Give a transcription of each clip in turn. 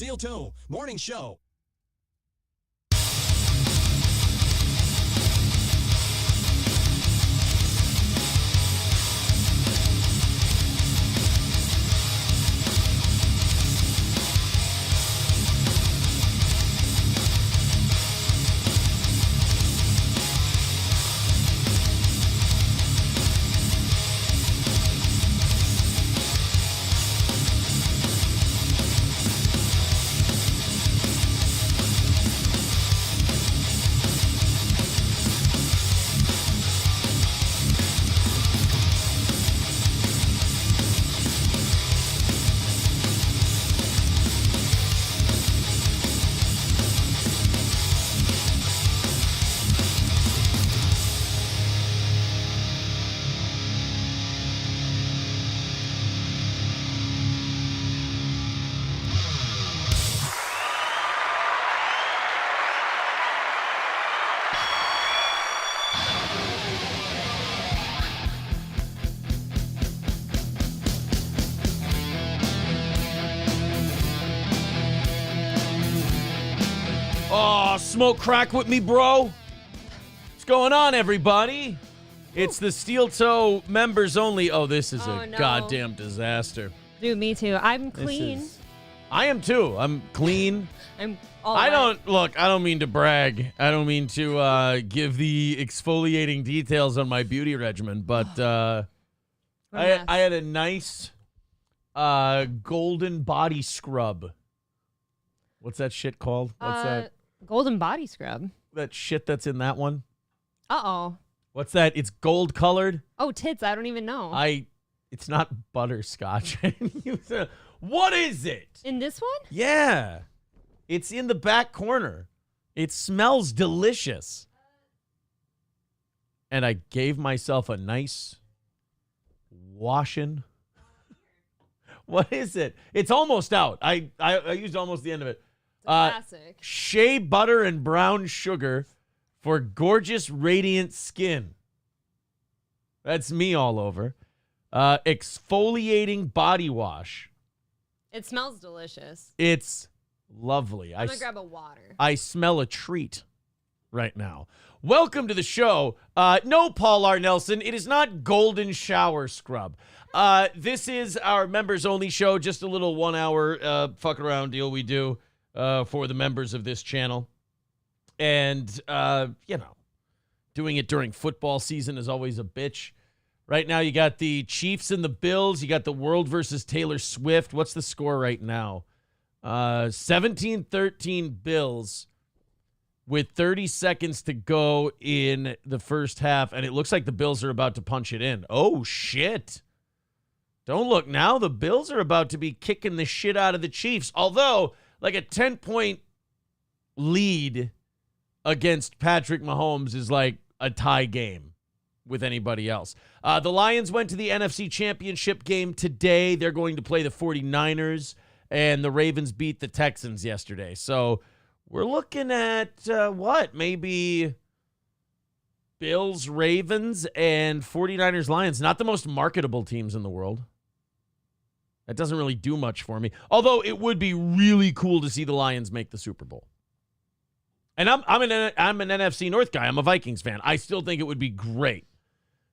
Steel Toe Morning Show. Oh, smoke crack with me, bro. What's going on, everybody? It's the Steel Toe members only. Oh, this is a goddamn disaster. Dude, me too. I'm clean. I am too. I'm clean. I'm all I right. don't mean to brag. I don't mean to give the exfoliating details on my beauty regimen, but I had a nice golden body scrub. What's that shit called? What's that? Golden body scrub. That shit that's in that one? Uh-oh. What's that? It's gold colored? Oh, tits. I don't even know. It's not butterscotch. What is it? In this one? Yeah. It's in the back corner. It smells delicious. And I gave myself a nice washing. What is it? It's almost out. I used almost the end of it. Classic. Shea butter and brown sugar for gorgeous, radiant skin. That's me all over. Exfoliating body wash. It smells delicious. It's lovely. I'm going to grab a water. I smell a treat right now. Welcome to the show. No, Paul R. Nelson. It is not golden shower scrub. This is our members only show. Just a little 1 hour fuck around deal we do for the members of this channel. And, doing it during football season is always a bitch. Right now, you got the Chiefs and the Bills. You got the World versus Taylor Swift. What's the score right now? 17-13 Bills with 30 seconds to go in the first half. And it looks like the Bills are about to punch it in. Oh, shit. Don't look now. The Bills are about to be kicking the shit out of the Chiefs. Although, like a 10-point lead against Patrick Mahomes is like a tie game with anybody else. The Lions went to the NFC Championship game today. They're going to play the 49ers, and the Ravens beat the Texans yesterday. So we're looking at maybe Bills, Ravens, and 49ers, Lions. Not the most marketable teams in the world. That doesn't really do much for me. Although it would be really cool to see the Lions make the Super Bowl. And I'm an NFC North guy. I'm a Vikings fan. I still think it would be great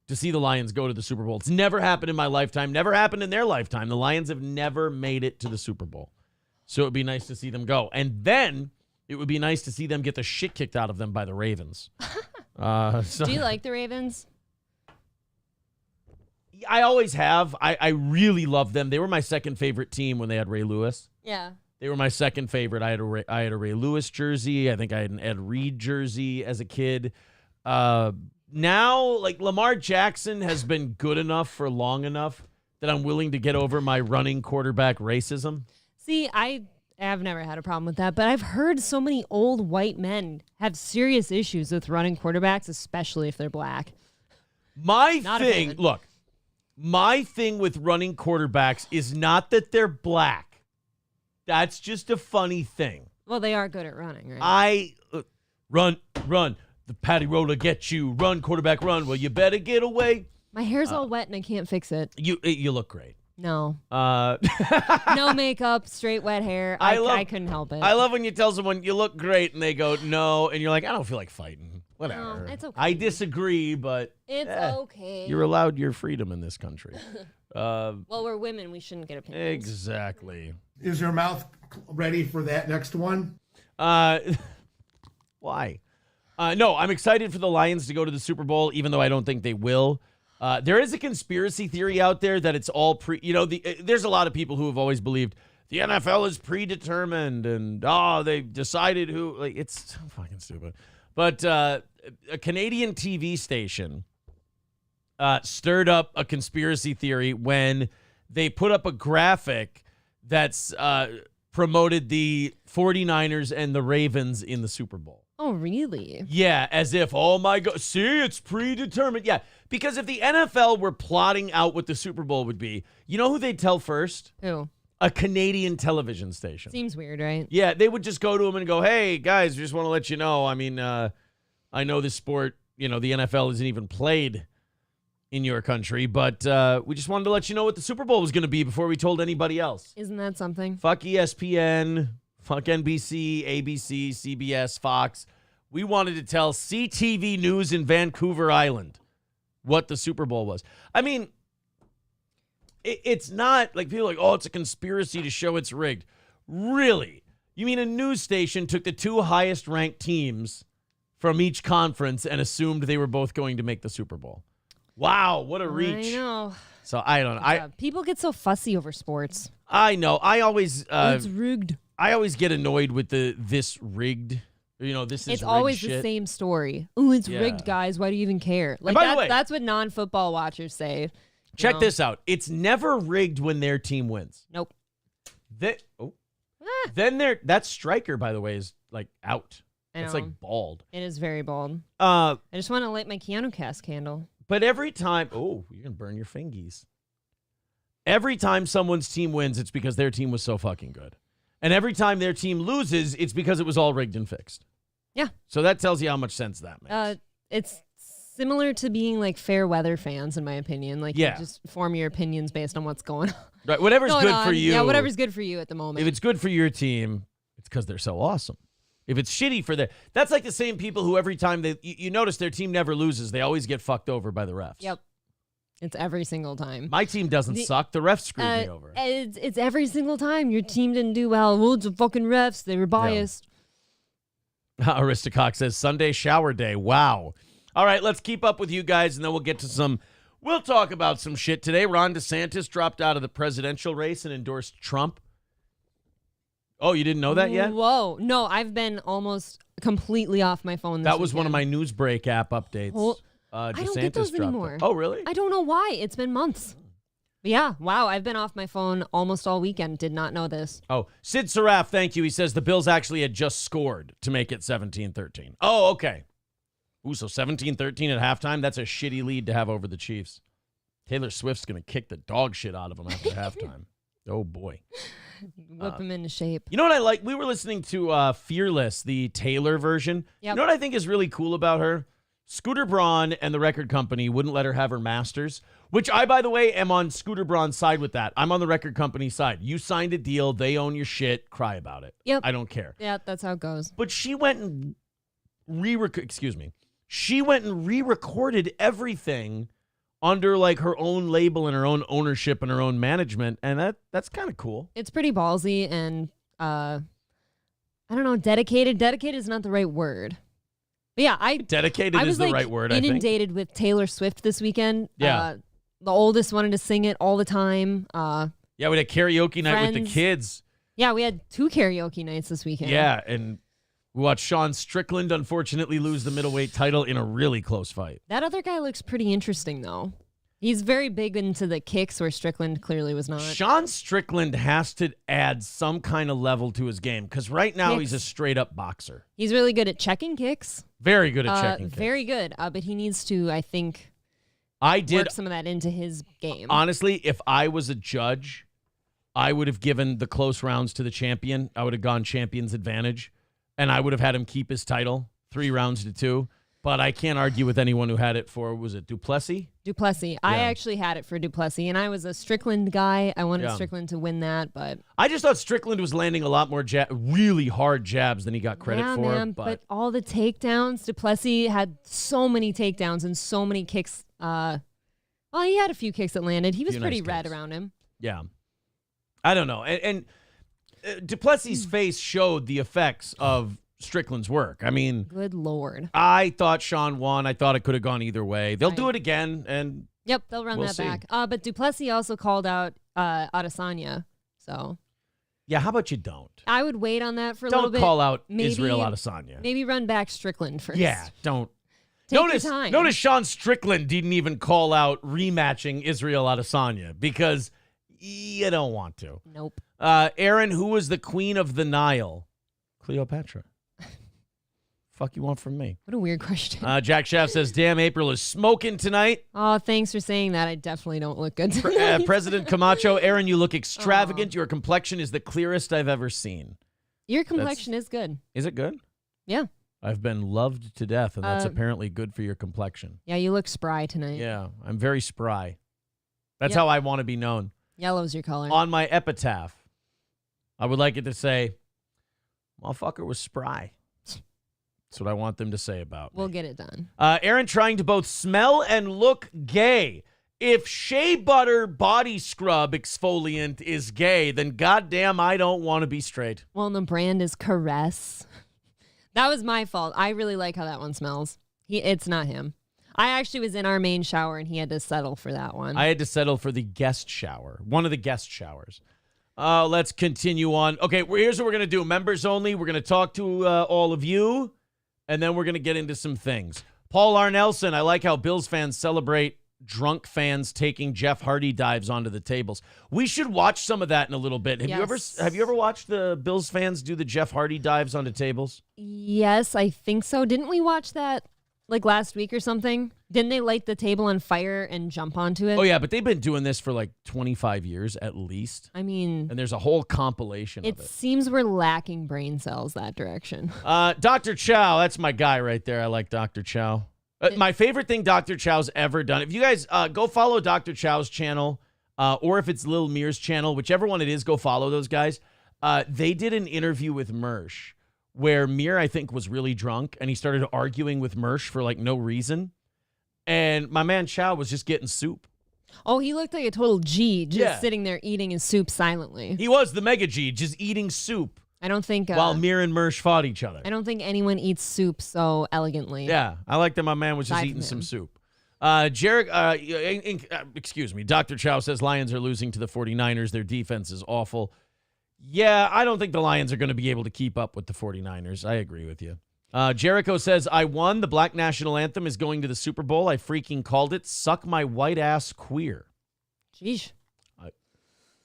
to see the Lions go to the Super Bowl. It's never happened in my lifetime. Never happened in their lifetime. The Lions have never made it to the Super Bowl. So it would be nice to see them go. And then it would be nice to see them get the shit kicked out of them by the Ravens. Do you like the Ravens? I always have. I really love them. They were my second favorite team when they had Ray Lewis. Yeah. They were my second favorite. I had a Ray Lewis jersey. I think I had an Ed Reed jersey as a kid. Now, like, Lamar Jackson has been good enough for long enough that I'm willing to get over my running quarterback racism. See, I have never had a problem with that, but I've heard so many old white men have serious issues with running quarterbacks, especially if they're black. My thing with running quarterbacks is not that they're black. That's just a funny thing. Well, they are good at running, right? Run. The patty roller gets you. Run, quarterback, run. Well, you better get away. My hair's all wet and I can't fix it. You look great. No. Uh, No makeup, straight wet hair. I couldn't help it. I love when you tell someone you look great and they go no, and you're like, I don't feel like fighting. Whatever. No, it's okay. I disagree, but It's okay. you're allowed your freedom in this country. Well, we're women. We shouldn't get opinions. Exactly. Is your mouth ready for that next one? Why? No, I'm excited for the Lions to go to the Super Bowl, even though I don't think they will. There is a conspiracy theory out there that it's all there's a lot of people who have always believed the NFL is predetermined and they've decided who. Like, it's so fucking stupid. But a Canadian TV station stirred up a conspiracy theory when they put up a graphic that's promoted the 49ers and the Ravens in the Super Bowl. Oh, really? Yeah, as if, oh my God, see, it's predetermined. Yeah, because if the NFL were plotting out what the Super Bowl would be, you know who they'd tell first? Who? A Canadian television station. Seems weird, right? Yeah, they would just go to them and go, hey, guys, we just want to let you know. I mean, I know this sport, the NFL isn't even played in your country, but we just wanted to let you know what the Super Bowl was going to be before we told anybody else. Isn't that something? Fuck ESPN, fuck NBC, ABC, CBS, Fox. We wanted to tell CTV News in Vancouver Island what the Super Bowl was. I mean, it's not like people are like, oh, it's a conspiracy to show it's rigged. Really? You mean a news station took the two highest ranked teams from each conference and assumed they were both going to make the Super Bowl? Wow, what a reach. I know. So I don't know. People get so fussy over sports. I know. I always It's rigged. I always get annoyed with this rigged. This is It's always shit. the same story. Oh, it's rigged, guys. Why do you even care? Like by the way, that's what non-football watchers say. Check this out. It's never rigged when their team wins. Nope. Then that striker, by the way, is like out. It's like bald. It is very bald. I just want to light my Keanu Cast candle. But every time, you're gonna burn your fingies. Every time someone's team wins, it's because their team was so fucking good. And every time their team loses, it's because it was all rigged and fixed. Yeah. So that tells you how much sense that makes. It's similar to being like fair weather fans, in my opinion. Like, you just form your opinions based on what's going on. Right. Whatever's good for you. Yeah, whatever's good for you at the moment. If it's good for your team, it's because they're so awesome. If it's shitty for that's like the same people who every time you notice their team never loses, they always get fucked over by the refs. Yep. It's every single time. My team doesn't suck. The refs screwed me over. It's every single time. Your team didn't do well. Well, it's the fucking refs. They were biased. Aristocock says, Sunday shower day. Wow. All right, let's keep up with you guys, and then we'll talk about some shit today. Ron DeSantis dropped out of the presidential race and endorsed Trump. Oh, you didn't know that yet? Whoa. No, I've been almost completely off my phone this That was weekend. one of my Newsbreak app updates. I don't get those anymore. Oh, really? I don't know why. It's been months. But yeah, wow, I've been off my phone almost all weekend. Did not know this. Oh, Sid Saraf, thank you. He says the Bills actually had just scored to make it 17-13. Oh, okay. Ooh, so 17-13 at halftime? That's a shitty lead to have over the Chiefs. Taylor Swift's going to kick the dog shit out of them after halftime. Oh, boy. Whip him into shape. You know what I like? We were listening to Fearless, the Taylor version. Yep. You know what I think is really cool about her? Scooter Braun and the record company wouldn't let her have her masters, which I, by the way, am on Scooter Braun's side with that. I'm on the record company side. You signed a deal. They own your shit. Cry about it. Yep. I don't care. Yeah, that's how it goes. But she went and She went and re-recorded everything under like her own label and her own ownership and her own management, and that's kind of cool. It's pretty ballsy and I don't know, dedicated. Dedicated is not the right word. But yeah, dedicated is the right word. Inundated with Taylor Swift this weekend. Yeah, the oldest wanted to sing it all the time. Yeah, we had karaoke night with the kids. Yeah, we had 2 karaoke nights this weekend. Yeah, and we watched Sean Strickland unfortunately lose the middleweight title in a really close fight. That other guy looks pretty interesting though. He's very big into the kicks where Strickland clearly was not. Sean Strickland has to add some kind of level to his game because right now he's a straight-up boxer. He's really good at checking kicks. Very good at checking kicks. Very good, but he needs to, I think, work some of that into his game. Honestly, if I was a judge, I would have given the close rounds to the champion. I would have gone champion's advantage, and I would have had him keep his title 3 rounds to 2. But I can't argue with anyone who had it for, was it Duplessis? Duplessis. I actually had it for Duplessis, and I was a Strickland guy. I wanted Yeah. Strickland to win that, but I just thought Strickland was landing a lot more really hard jabs than he got credit yeah, for. man. But all the takedowns, Duplessis had so many takedowns and so many kicks. Well, he had a few kicks that landed. He was Few pretty nice red kicks. around him. Yeah. I don't know. And Duplessis' face showed the effects of Strickland's work. I mean, Good Lord. I thought Sean won. I thought it could have gone either way. They'll do it again, and Yep, they'll run We'll that see. back. But Duplessis also called out Adesanya, so yeah, how about you don't? I would wait on that for a little Don't bit. call out Maybe- Israel Adesanya. Maybe run back Strickland first. Yeah, don't. Take Notice, your time. notice Sean Strickland didn't even call out rematching Israel Adesanya because you don't want to. Nope. Aaron, who was the queen of the Nile? Cleopatra. Fuck you want from me? What a weird question. Jack Shaft says, damn, April is smoking tonight. Oh, thanks for saying that. I definitely don't look good tonight. President Camacho, Aaron, you look extravagant. Your complexion is the clearest I've ever seen. Your complexion is good. Is it good? Yeah. I've been loved to death, and that's apparently good for your complexion. Yeah, you look spry tonight. Yeah, I'm very spry. That's Yep. how I want to be known. Yellow's your color. On my epitaph, I would like it to say, motherfucker was spry. That's what I want them to say about me. We'll get it done. Aaron trying to both smell and look gay. If shea butter body scrub exfoliant is gay, then goddamn I don't want to be straight. Well, and the brand is Caress. That was my fault. I really like how that one smells. It's not him. I actually was in our main shower, and he had to settle for that one. I had to settle for the guest shower, one of the guest showers. Let's continue on. Okay, here's what we're going to do. Members only. We're going to talk to all of you, and then we're going to get into some things. Paul R. Nelson, I like how Bills fans celebrate drunk fans taking Jeff Hardy dives onto the tables. We should watch some of that in a little bit. Have you ever watched the Bills fans do the Jeff Hardy dives onto tables? Yes, I think so. Didn't we watch that like last week or something? Didn't they light the table on fire and jump onto it? Oh, yeah, but they've been doing this for like 25 years at least. I mean, And there's a whole compilation it of it. seems we're lacking brain cells that direction. Dr. Chow, that's my guy right there. I like Dr. Chow. My favorite thing Dr. Chow's ever done. If you guys go follow Dr. Chow's channel, or if it's Lil Mir's channel, whichever one it is, go follow those guys. They did an interview with Mersh where Mir, I think, was really drunk, and he started arguing with Mersh for like no reason. And my man Chow was just getting soup. Oh, he looked like a total G, just Yeah. sitting there eating his soup silently. He was the Mega G, just eating soup I don't think while Mir and Mersh fought each other. I don't think anyone eats soup so elegantly. Yeah, I like that my man was just Aside eating from some him. soup. Excuse me, Dr. Chow says Lions are losing to the 49ers. Their defense is awful. Yeah, I don't think the Lions are going to be able to keep up with the 49ers. I agree with you. Jericho says, I won. The Black National Anthem is going to the Super Bowl. I freaking called it. Suck my white ass queer. Jeez.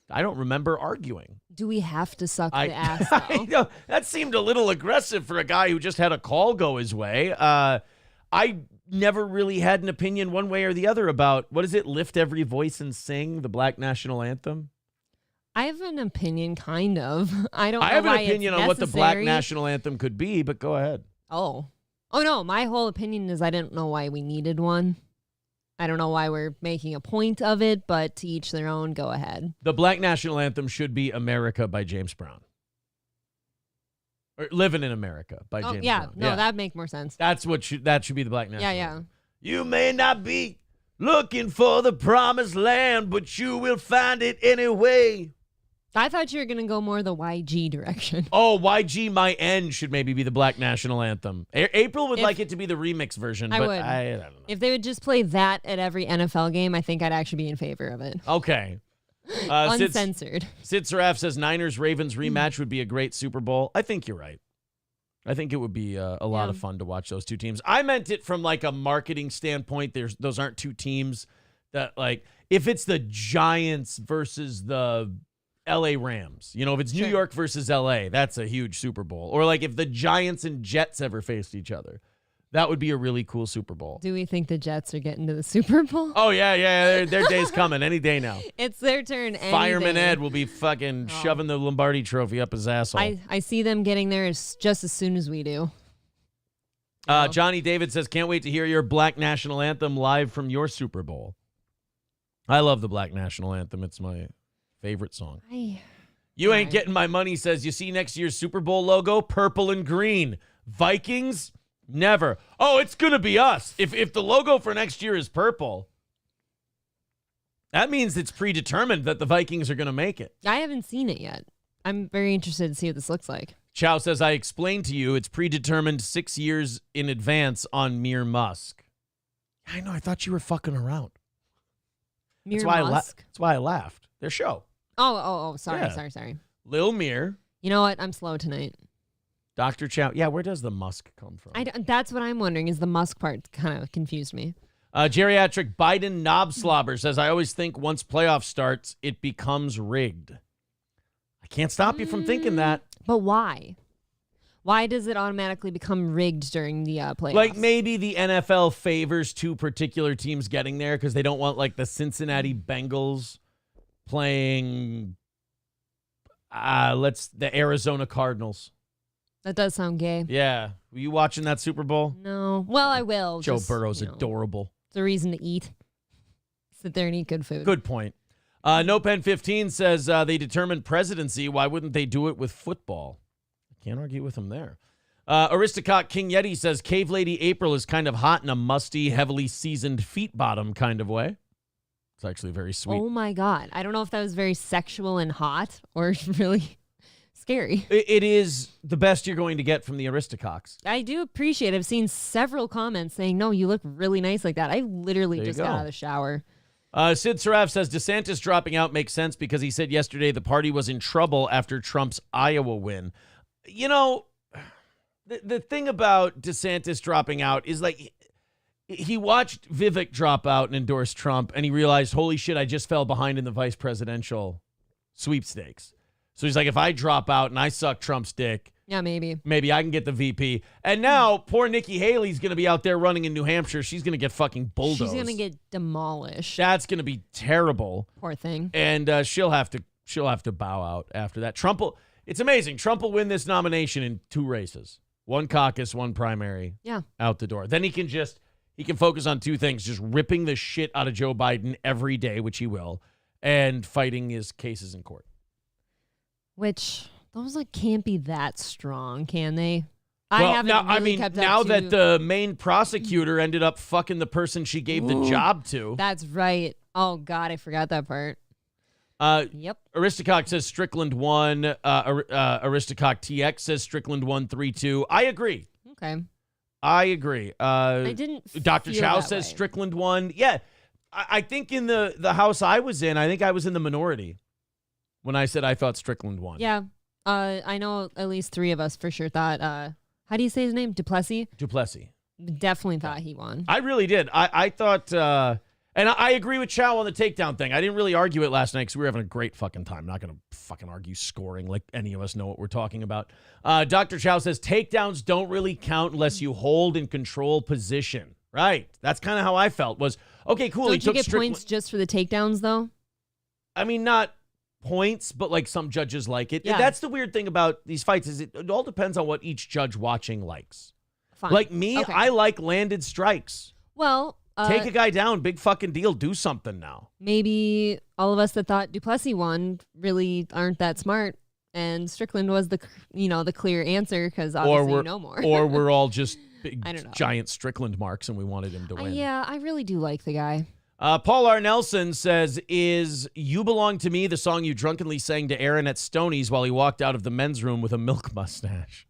I don't remember arguing. Do we have to suck the ass, though? I know, that seemed a little aggressive for a guy who just had a call go his way. I never really had an opinion one way or the other about, what is it, Lift Every Voice and Sing, the Black National Anthem? I have an opinion, kind of. I don't know I have an why opinion it's on what the Black necessary. National Anthem could be, but go ahead. Oh, no. My whole opinion is I didn't know why we needed one. I don't know why we're making a point of it, but to each their own. Go ahead. The Black National Anthem should be America by James Brown. Or Living in America by James Brown. No, that'd make more sense. That should be the Black National Yeah. Anthem. You may not be looking for the promised land, but you will find it anyway. I thought you were going to go more the YG direction. Oh, YG My N should maybe be the Black National Anthem. April would like it to be the remix version, I but would. I don't know. If they would just play that at every NFL game, I think I'd actually be in favor of it. Okay. Uncensored. Sid Saraf says Niners-Ravens rematch would be a great Super Bowl. I think you're right. I think it would be a lot of fun to watch those two teams. I meant it from like a marketing standpoint. Those aren't two teams that like, if it's the Giants versus the LA Rams, if it's New York versus LA, that's a huge Super Bowl. Or like if the Giants and Jets ever faced each other, that would be a really cool Super Bowl. Do we think the Jets are getting to the Super Bowl? Oh, yeah. Their day's coming any day now. It's their turn. Fireman Ed will be fucking shoving the Lombardi trophy up his asshole. I see them getting there just as soon as we do. Johnny David says, can't wait to hear your Black National Anthem live from your Super Bowl. I love the Black National Anthem. It's my favorite song. You ain't getting my money says, you see next year's Super Bowl logo? Purple and green. Vikings? Never. Oh, it's going to be us. If the logo for next year is purple, that means it's predetermined that the Vikings are going to make it. I haven't seen it yet. I'm very interested to see what this looks like. Chow says, I explained to you it's predetermined 6 years in advance on Mere Musk. I know. I thought you were fucking around. Mere That's why I laughed. Their show. Oh, sorry, Yeah. sorry. Lil Mir. You know what? I'm slow tonight. Dr. Chow. Yeah, where does the Musk come from? That's what I'm wondering, is the Musk part kind of confused me. Geriatric Biden knob slobber says, I always think once playoff starts, it becomes rigged. I can't stop you from thinking that. But why? Why does it automatically become rigged during the playoffs? Like maybe the NFL favors two particular teams getting there because they don't want like the Cincinnati Bengals playing the Arizona Cardinals. That does sound gay. Yeah. Were you watching that Super Bowl? No. Well, I will. Joe Burrow's adorable. It's a reason to eat. Sit there and eat good food. Good point. NoPen15 says they determined presidency. Why wouldn't they do it with football? I can't argue with him there. Aristocrat King Yeti says Cave Lady April is kind of hot in a musty, heavily seasoned feet bottom kind of way. It's actually very sweet. Oh, my God. I don't know if that was very sexual and hot or really scary. It is the best you're going to get from the Aristococks. I do appreciate it. I've seen several comments saying, no, you look really nice like that. I literally just got out of the shower. Sid Saraf says DeSantis dropping out makes sense because he said yesterday the party was in trouble after Trump's Iowa win. You know, the thing about DeSantis dropping out is like he watched Vivek drop out and endorse Trump, and he realized, holy shit, I just fell behind in the vice presidential sweepstakes. So he's like, if I drop out and I suck Trump's dick, yeah, maybe I can get the VP. And now poor Nikki Haley's going to be out there running in New Hampshire. She's going to get fucking bulldozed. She's going to get demolished. That's going to be terrible. Poor thing. And she'll have to bow out after that. It's amazing. Trump will win this nomination in 2 races. 1 caucus, 1 primary. Yeah. Out the door. Then he can focus on 2 things, just ripping the shit out of Joe Biden every day, which he will, and fighting his cases in court. Which those can't be that strong, can they? Now that the main prosecutor ended up fucking the person she gave the job to. That's right. Oh God, I forgot that part. Yep. Aristocock says Strickland won. Aristocock TX says Strickland won 3-2. I agree. Okay. I agree. I didn't. Dr. feel Chow that says way. Strickland won. Yeah, I think in the house I was in, I think I was in the minority when I said I thought Strickland won. Yeah. I know at least 3 of us for sure thought. How do you say his name? Duplessis. Definitely thought he won. I really did. I thought, and I agree with Chow on the takedown thing. I didn't really argue it last night because we were having a great fucking time. Not going to fucking argue scoring like any of us know what we're talking about. Dr. Chow says takedowns don't really count unless you hold and control position. Right. That's kind of how I felt was, okay, cool. Don't you get points just for the takedowns, though? I mean, not points, but like some judges like it. Yeah. That's the weird thing about these fights is it all depends on what each judge watching likes. Fine. Like me, Okay. I like landed strikes. Well, Take a guy down, big fucking deal. Do something now. maybe all of us that thought Duplessis won really aren't that smart, and Strickland was the clear answer because obviously you know more. Or we're all just big, I don't know. giant Strickland marks and we wanted him to win. Yeah, I really do like the guy. Paul R. Nelson says, is You Belong to Me the song you drunkenly sang to Aaron at Stoney's while he walked out of the men's room with a milk mustache?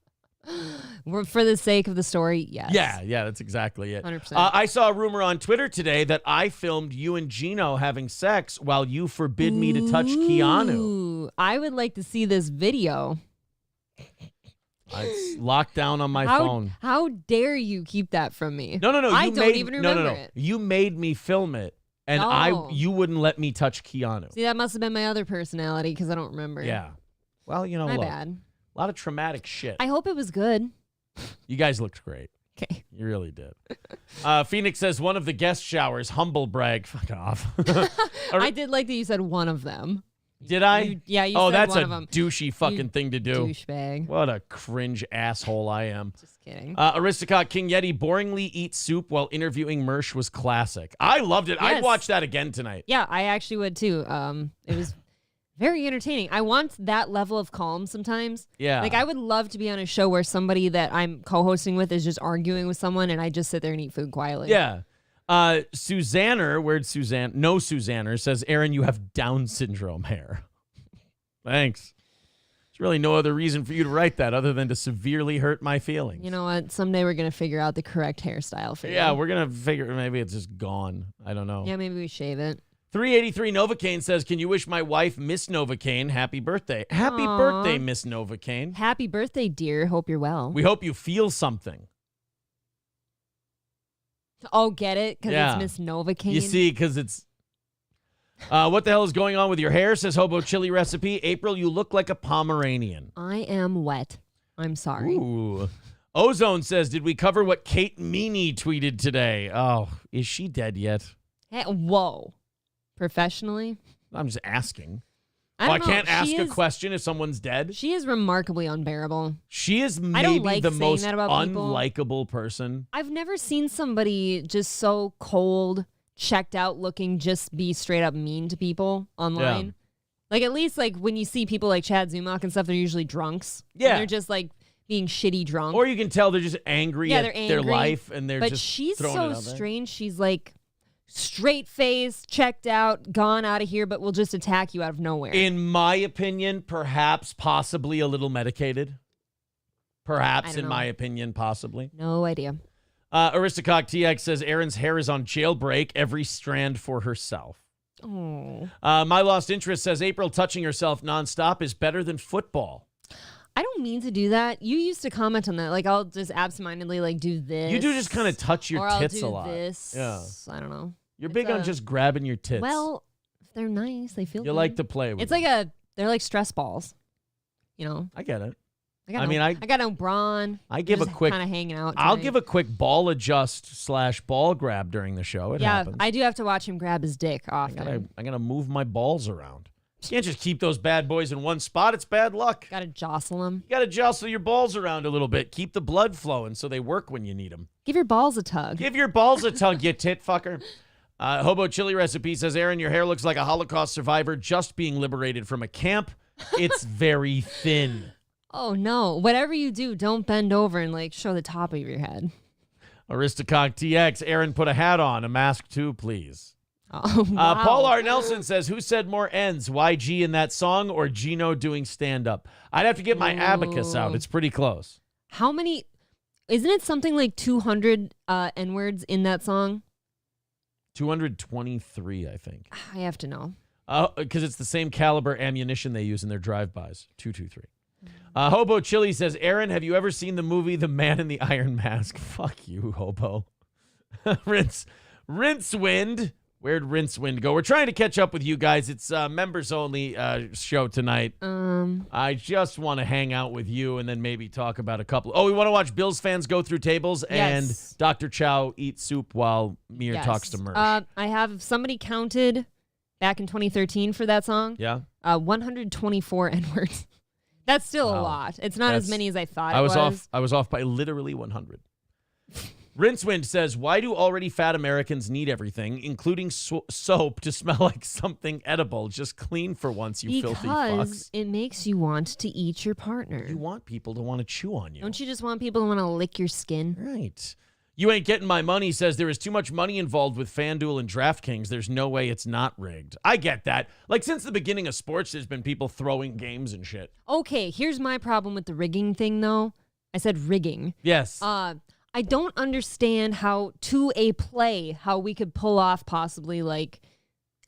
For the sake of the story, yes. Yeah, that's exactly it. 100%. I saw a rumor on Twitter today that I filmed you and Gino having sex while you forbid me to touch Keanu. Ooh, I would like to see this video. It's locked down on my phone. How dare you keep that from me? No. I don't even remember it. You made me film it, and Oh. you wouldn't let me touch Keanu. See, that must have been my other personality because I don't remember. Yeah. Well, My look, bad. a lot of traumatic shit. I hope it was good. You guys looked great. Okay. You really did. Phoenix says one of the guest showers, humble brag. Fuck off. I did like that you said one of them. Did I? You said that's one a of them. douchey fucking thing to do. Douchebag. What a cringe asshole I am. Just kidding. Aristocrat King Yeti boringly eats soup while interviewing Mersh was classic. I loved it. I'd Yes. watch that again tonight. Yeah, I actually would too. It was very entertaining. I want that level of calm sometimes. Yeah. Like I would love to be on a show where somebody that I'm co-hosting with is just arguing with someone and I just sit there and eat food quietly. Yeah. Susanner, where'd Suzanne? No, Susanner says, Aaron, you have Down syndrome hair. Thanks. There's really no other reason for you to write that other than to severely hurt my feelings. You know what? Someday we're going to figure out the correct hairstyle for you. Yeah, we're going to figure, maybe it's just gone. I don't know. Yeah, maybe we shave it. 383 Novocaine says, can you wish my wife, Miss Novocaine, happy birthday? Happy Aw. birthday, Miss Novocaine. Happy birthday, dear. Hope you're well. We hope you feel something. Oh, get it? Because Yeah. it's Miss Novocaine. You see, because it's... what the hell is going on with your hair, says Hobo Chili Recipe. April, you look like a Pomeranian. I am wet. I'm sorry. Ooh. Ozone says, did we cover what Kate Meany tweeted today? Oh, is she dead yet? Hey, whoa. Professionally? I'm just asking. I Well, don't I can't know. ask She a is- question if someone's dead. She is remarkably unbearable. She is I maybe don't like the saying most that about people. unlikable person. I've never seen somebody just so cold, checked out looking, just be straight up mean to people online. Yeah. Like at least like when you see people like Chad Zumach and stuff, they're usually drunks. And Yeah. they're just like being shitty drunk. Or you can tell they're just angry Yeah, at they're their angry, life and they're but just she's throwing so it out there. strange. She's like straight face, checked out, gone out of here, but will just attack you out of nowhere. In my opinion, perhaps, possibly a little medicated. Perhaps, I don't in know. my opinion, possibly. No idea. Aristocock TX says Aaron's hair is on jailbreak, every strand for herself. Oh. My Lost Interest says April touching herself nonstop is better than football. I don't mean to do that. You used to comment on that. Like I'll just absentmindedly like do this. You do just kind of touch your or I'll tits do a lot. This. Yeah. I don't know. You're It's big on a- just grabbing your tits. Well, if they're nice, they feel you good. like to play with It's them. like they're like stress balls. You know? I get it. I got no brawn. I give a quick kind of hanging out. I'll tonight. give a quick ball adjust / ball grab during the show. It Yeah, happens. I do have to watch him grab his dick often. I gotta move my balls around. You can't just keep those bad boys in one spot. It's bad luck. Gotta jostle him. You gotta jostle your balls around a little bit. Keep the blood flowing so they work when you need them. Give your balls a tug. Give your balls a tug, you tit fucker. Hobo Chili Recipe says, Aaron, your hair looks like a Holocaust survivor just being liberated from a camp. It's very thin. Oh no! Whatever you do, don't bend over and like show the top of your head. Aristocock TX, Aaron, put a hat on, a mask too, please. Oh, wow. Paul R. Nelson says, who said more ends, YG in that song or Gino doing stand-up? I'd have to get my abacus out. Ooh. It's pretty close. How many? Isn't it something like 200 N-words in that song? 223, I think. I have to know. Because it's the same caliber ammunition they use in their drive-bys. 223. Hobo Chili says, Aaron, have you ever seen the movie The Man in the Iron Mask? Fuck you, Hobo. Rincewind. Where'd Rincewind go? We're trying to catch up with you guys. It's members-only show tonight. I just want to hang out with you and then maybe talk about a couple. Oh, we want to watch Bills fans go through tables and Yes. Dr. Chow eat soup while Mir Yes. talks to Mersh. I have somebody counted back in 2013 for that song. Yeah? 124 N-words. That's still a Wow. lot. It's not as That's- many as I thought I it was off by literally 100. Rincewind says, why do already fat Americans need everything, including soap, to smell like something edible? Just clean for once, you filthy Because fucks. it makes you want to eat your partner. You want people to want to chew on you. Don't you just want people to want to lick your skin? Right. You ain't getting my money says there is too much money involved with FanDuel and DraftKings. There's no way it's not rigged. I get that. Like, since the beginning of sports, there's been people throwing games and shit. Okay, here's my problem with the rigging thing, though. I said rigging. Yes. I don't understand how, to a play, how we could pull off possibly like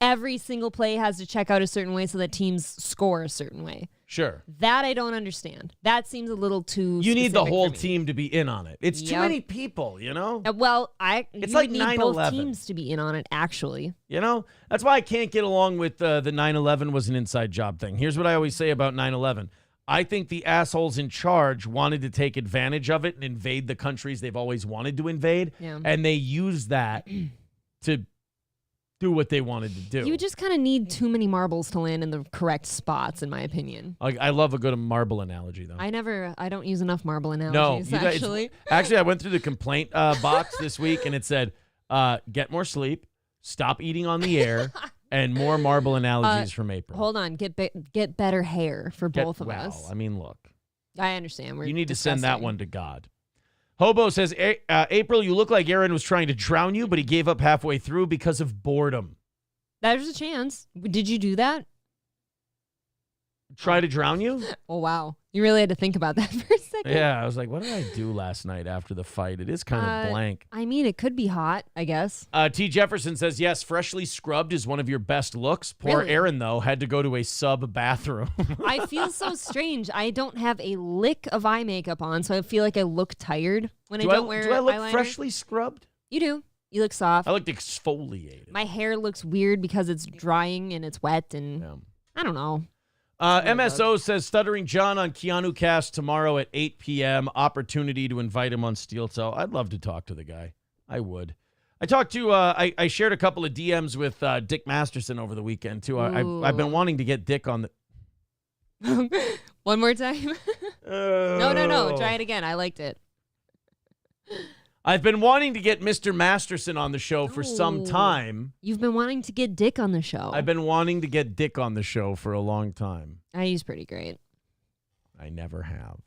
every single play has to check out a certain way so that teams score a certain way. Sure. That I don't understand. That seems a little too. You need the specific whole for me. team to be in on it. It's too Yep. many people, you know? Well, It's you like would need both 9/11. teams to be in on it. Actually, You know? That's why I can't get along with the 9/11 was an inside job thing. Here's what I always say about 9/11. I think the assholes in charge wanted to take advantage of it and invade the countries they've always wanted to invade. Yeah. And they used that to do what they wanted to do. You just kind of need too many marbles to land in the correct spots, in my opinion. I love a good marble analogy, though. I don't use enough marble analogies, actually. Actually, I went through the complaint box this week, and it said, get more sleep, stop eating on the air, and more marble analogies from April. Hold on. Get better hair for both of us. Well, I mean, look. I understand. You need to send that one to God. Hobo says, April, you look like Aaron was trying to drown you, but he gave up halfway through because of boredom. There's a chance. Did you do that? Try to drown you? Oh, wow. You really had to think about that for a second. Yeah, I was like, what did I do last night after the fight? It is kind of blank. I mean, it could be hot, I guess. T. Jefferson says, yes, freshly scrubbed is one of your best looks. Poor Really? Aaron, though, had to go to a sub bathroom. I feel so strange. I don't have a lick of eye makeup on, so I feel like I look tired when I don't wear Do I look eyeliner. freshly scrubbed? You do. You look soft. I looked exfoliated. My hair looks weird because it's drying and it's wet, and I don't know. MSO says Stuttering John on Keanu Cast tomorrow at 8 p.m. Opportunity to invite him on Steel Toe. I'd love to talk to the guy. I would. I talked to, I shared a couple of DMs with Dick Masterson over the weekend, too. I've been wanting to get Dick on the... One more time? No. Try it again. I liked it. I've been wanting to get Mr. Masterson on the show for some time. You've been wanting to get Dick on the show. I've been wanting to get Dick on the show for a long time. He's pretty great. I never have.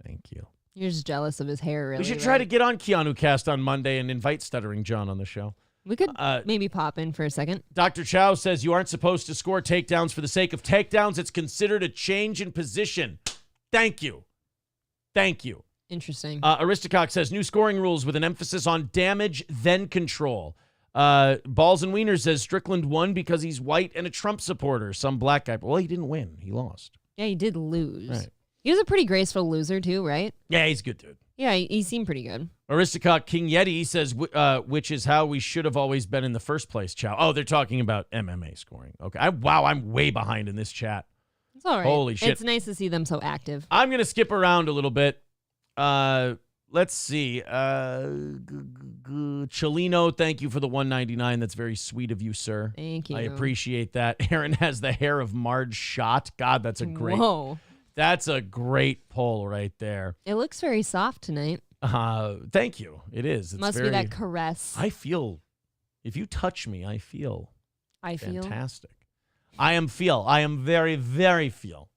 Thank you. You're just jealous of his hair, really. We should try to get on Keanu Cast on Monday and invite Stuttering John on the show. We could maybe pop in for a second. Dr. Chow says you aren't supposed to score takedowns for the sake of takedowns. It's considered a change in position. Thank you. Thank you. Interesting. Aristocock says new scoring rules with an emphasis on damage, then control. Balls and Wiener says Strickland won because he's white and a Trump supporter. Some black guy. Well, he didn't win. He lost. Yeah, he did lose. Right. He was a pretty graceful loser, too, right? Yeah, he's a good dude. Yeah, he seemed pretty good. Aristocock King Yeti says, which is how we should have always been in the first place, Chow. Oh, they're talking about MMA scoring. Okay. Wow, I'm way behind in this chat. It's all right. Holy shit. It's nice to see them so active. I'm going to skip around a little bit. Let's see. Chelino, thank you for the $1.99. That's very sweet of you, sir. Thank you. I appreciate that. Aaron has the hair of Marge Schott. God, that's a great. Whoa. That's a great poll right there. It looks very soft tonight. Thank you. It is. It's Must very, be that caress. I feel, if you touch me, I feel fantastic. I am very, very feel.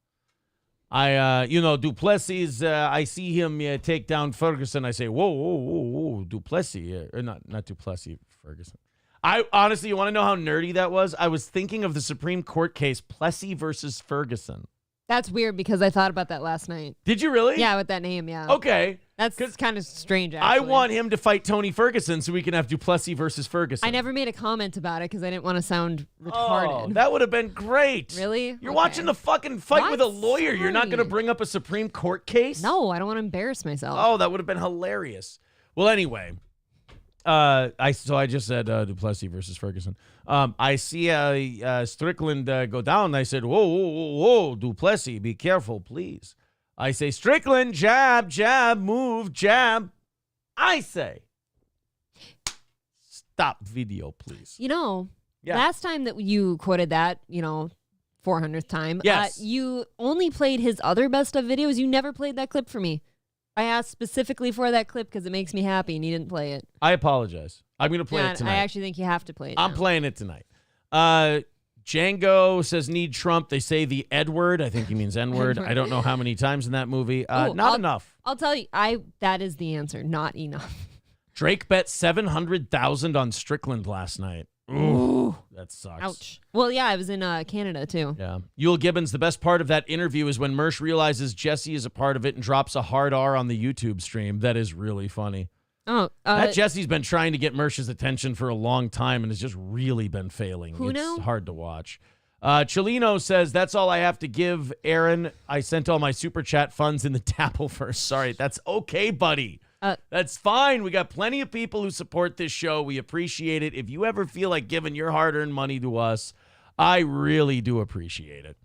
Duplessis, I see him take down Ferguson. I say, whoa, Duplessis. Not Duplessis, Ferguson. I honestly, you want to know how nerdy that was? I was thinking of the Supreme Court case, Plessy versus Ferguson. That's weird because I thought about that last night. Did you really? Yeah, with that name, yeah. Okay. That's kind of strange, actually. I want him to fight Tony Ferguson so we can have Duplessis versus Ferguson. I never made a comment about it because I didn't want to sound retarded. Oh, that would have been great. Really? You're watching the fucking fight with a lawyer. Sorry. You're not going to bring up a Supreme Court case? No, I don't want to embarrass myself. Oh, that would have been hilarious. Well, anyway, I just said Duplessis versus Ferguson. I see Strickland go down. I said, whoa, Duplessis, be careful, please. I say, Strickland, jab, move, jab. I say, stop video, please. Last time that you quoted that, 400th time, yes. You only played his other best of videos. You never played that clip for me. I asked specifically for that clip because it makes me happy, and you didn't play it. I apologize. I'm going to play it tonight. I actually think you have to play it. I'm playing it tonight. Django says need Trump. They say the Edward. I think he means N-word. I don't know how many times in that movie. Not enough. I'll tell you. That is the answer. Not enough. Drake bet $700,000 on Strickland last night. Ooh, that sucks. Ouch. Well, yeah, I was in Canada too. Yeah. Yul Gibbons, the best part of that interview is when Mersh realizes Jesse is a part of it and drops a hard R on the YouTube stream. That is really funny. Oh, that Jesse's been trying to get Mersh's attention for a long time and has just really been failing. It's hard to watch. Chelino says, that's all I have to give, Aaron. I sent all my super chat funds in the Dabbleverse. Sorry, that's okay, buddy. That's fine. We got plenty of people who support this show. We appreciate it. If you ever feel like giving your hard-earned money to us, I really do appreciate it.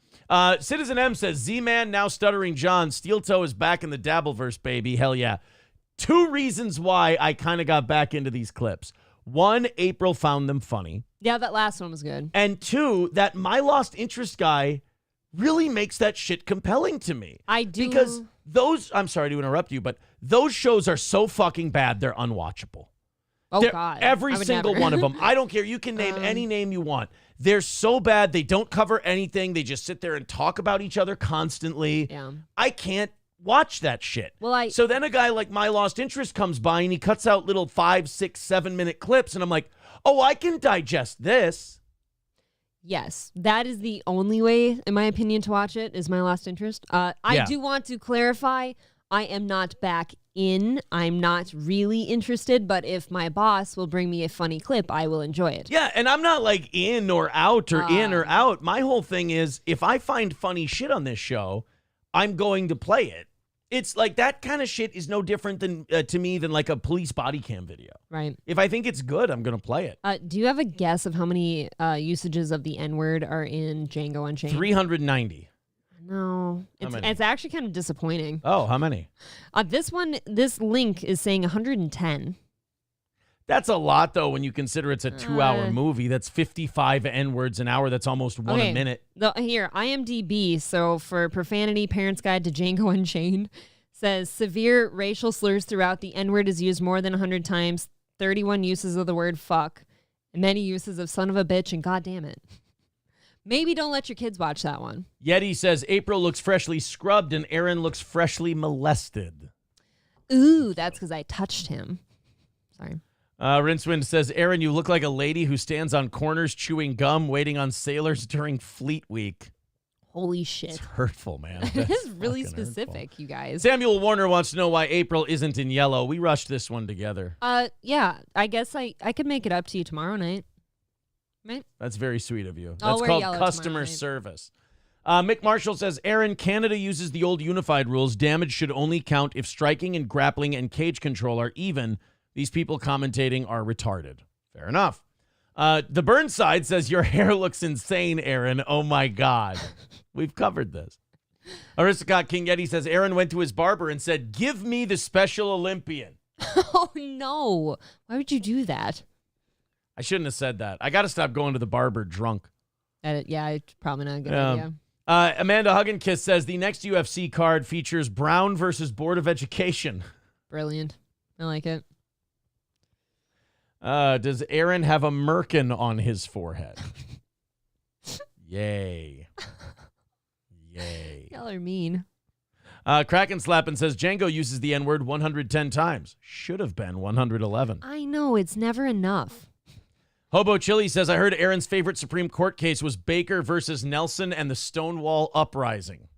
Citizen M says, Z-Man, now Stuttering John. Steel Toe is back in the Dabbleverse, baby. Hell yeah. 2 reasons why I kind of got back into these clips. One, April found them funny. Yeah, that last one was good. And two, that My Lost Interest guy really makes that shit compelling to me. I do. Because I'm sorry to interrupt you, but those shows are so fucking bad, they're unwatchable. Oh, God. Every I would single never. one of them. I don't care. You can name any name you want. They're so bad. They don't cover anything. They just sit there and talk about each other constantly. Yeah. I can't watch that shit. Well, So then a guy like My Lost Interest comes by and he cuts out little 5, 6, 7-minute clips. And I'm like, oh, I can digest this. Yes, that is the only way, in my opinion, to watch it, is My Lost Interest. I do want to clarify, I am not back in. I'm not really interested, but if my boss will bring me a funny clip, I will enjoy it. Yeah, and I'm not like in or out or in or out. My whole thing is, if I find funny shit on this show, I'm going to play it. It's like that kind of shit is no different than to me than like a police body cam video. Right. If I think it's good, I'm going to play it. Do you have a guess of how many usages of the N-word are in Django Unchained? 390. No. How many? It's actually kind of disappointing. Oh, how many? This link is saying 110. That's a lot, though, when you consider it's a 2-hour movie. That's 55 N-words an hour. That's almost one a minute. Here, IMDb, so for Profanity, Parent's Guide to Django Unchained, says severe racial slurs throughout. The N-word is used more than 100 times, 31 uses of the word fuck, and many uses of son of a bitch and goddamn it. Maybe don't let your kids watch that one. Yeti says April looks freshly scrubbed and Aaron looks freshly molested. Ooh, that's because I touched him. Sorry. Rincewind says, Aaron, you look like a lady who stands on corners chewing gum waiting on sailors during Fleet Week. Holy shit. It's hurtful, man. This is really fucking specific, hurtful. you guys. Samuel Warner wants to know why April isn't in yellow. We rushed this one together. Yeah, I guess I could make it up to you tomorrow night. Right? That's very sweet of you. I'll That's wear called yellow customer tomorrow night. service. Mick Marshall says, Aaron, Canada uses the old unified rules. Damage should only count if striking and grappling and cage control are even. These people commentating are retarded. Fair enough. The Burnside says, your hair looks insane, Aaron. Oh, my God. We've covered this. Aristocrat King Yeti says, Aaron went to his barber and said, give me the Special Olympian. Oh, no. Why would you do that? I shouldn't have said that. I got to stop going to the barber drunk. Yeah, it's probably not a good idea. Amanda Hugginkiss says, the next UFC card features Brown versus Board of Education. Brilliant. I like it. Does Aaron have a merkin on his forehead? Yay. Yay. Y'all are mean. Kraken Slappin says Django uses the N-word 110 times. Should have been 111. I know, it's never enough. Hobo Chili says, I heard Aaron's favorite Supreme Court case was Baker versus Nelson and the Stonewall Uprising.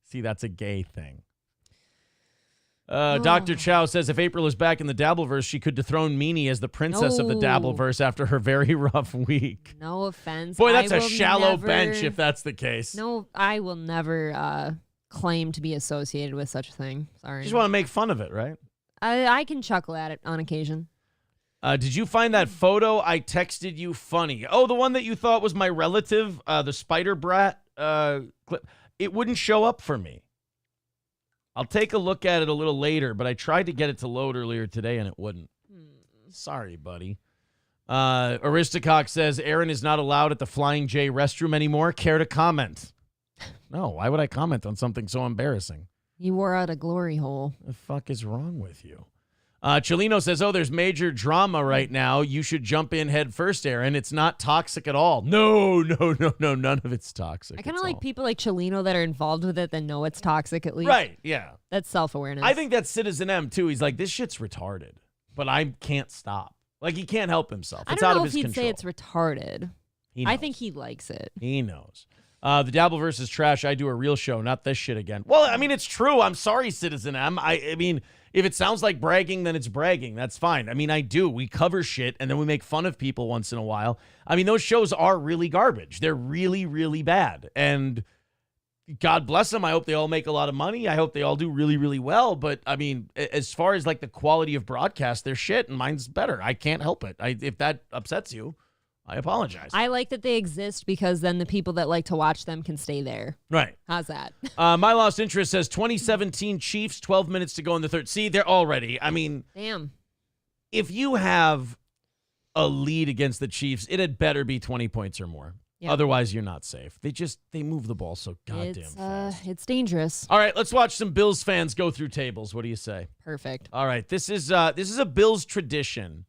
See, that's a gay thing. Dr. Chow says if April is back in the Dabbleverse, she could dethrone Meanie as the princess of the No. Dabbleverse after her very rough week. No offense. Boy, that's I a will shallow never- bench if that's the case. No, I will never claim to be associated with such a thing. Sorry. You just want to make fun of it, right? I can chuckle at it on occasion. Did you find that photo I texted you funny? Oh, the one that you thought was my relative, the Spider Brat clip. It wouldn't show up for me. I'll take a look at it a little later, but I tried to get it to load earlier today and it wouldn't. Sorry, buddy. Aristocock says Aaron is not allowed at the Flying J restroom anymore. Care to comment? No, why would I comment on something so embarrassing? You wore out a glory hole. The fuck is wrong with you? Chelino says, oh, there's major drama right now. You should jump in head first, Aaron. It's not toxic at all. No. None of it's toxic. I kind of like people like Chelino that are involved with it that know it's toxic at least. Right, yeah. That's self-awareness. I think that's Citizen M, too. He's like, this shit's retarded, but I can't stop. Like, he can't help himself. It's I out don't of know his if he'd control. say it's retarded. He I knows. think he likes it. He knows. The Dabbleverse is trash. I do a real show, not this shit again. Well, I mean, it's true. I'm sorry, Citizen M. I mean, if it sounds like bragging, then it's bragging. That's fine. I mean, I do. We cover shit, and then we make fun of people once in a while. I mean, those shows are really garbage. They're really, really bad. And God bless them. I hope they all make a lot of money. I hope they all do really, really well. But, I mean, as far as, like, the quality of broadcast, they're shit, and mine's better. I can't help it. If that upsets you, I apologize. I like that they exist because then the people that like to watch them can stay there. Right. How's that? My Lost Interest says 2017 Chiefs, 12 minutes to go in the third. See, they're already. I mean, Damn. if you have a lead against the Chiefs, it had better be 20 points or more. Yeah. Otherwise, you're not safe. They move the ball so goddamn fast. It's dangerous. All right, let's watch some Bills fans go through tables. What do you say? Perfect. All right, this is a Bills tradition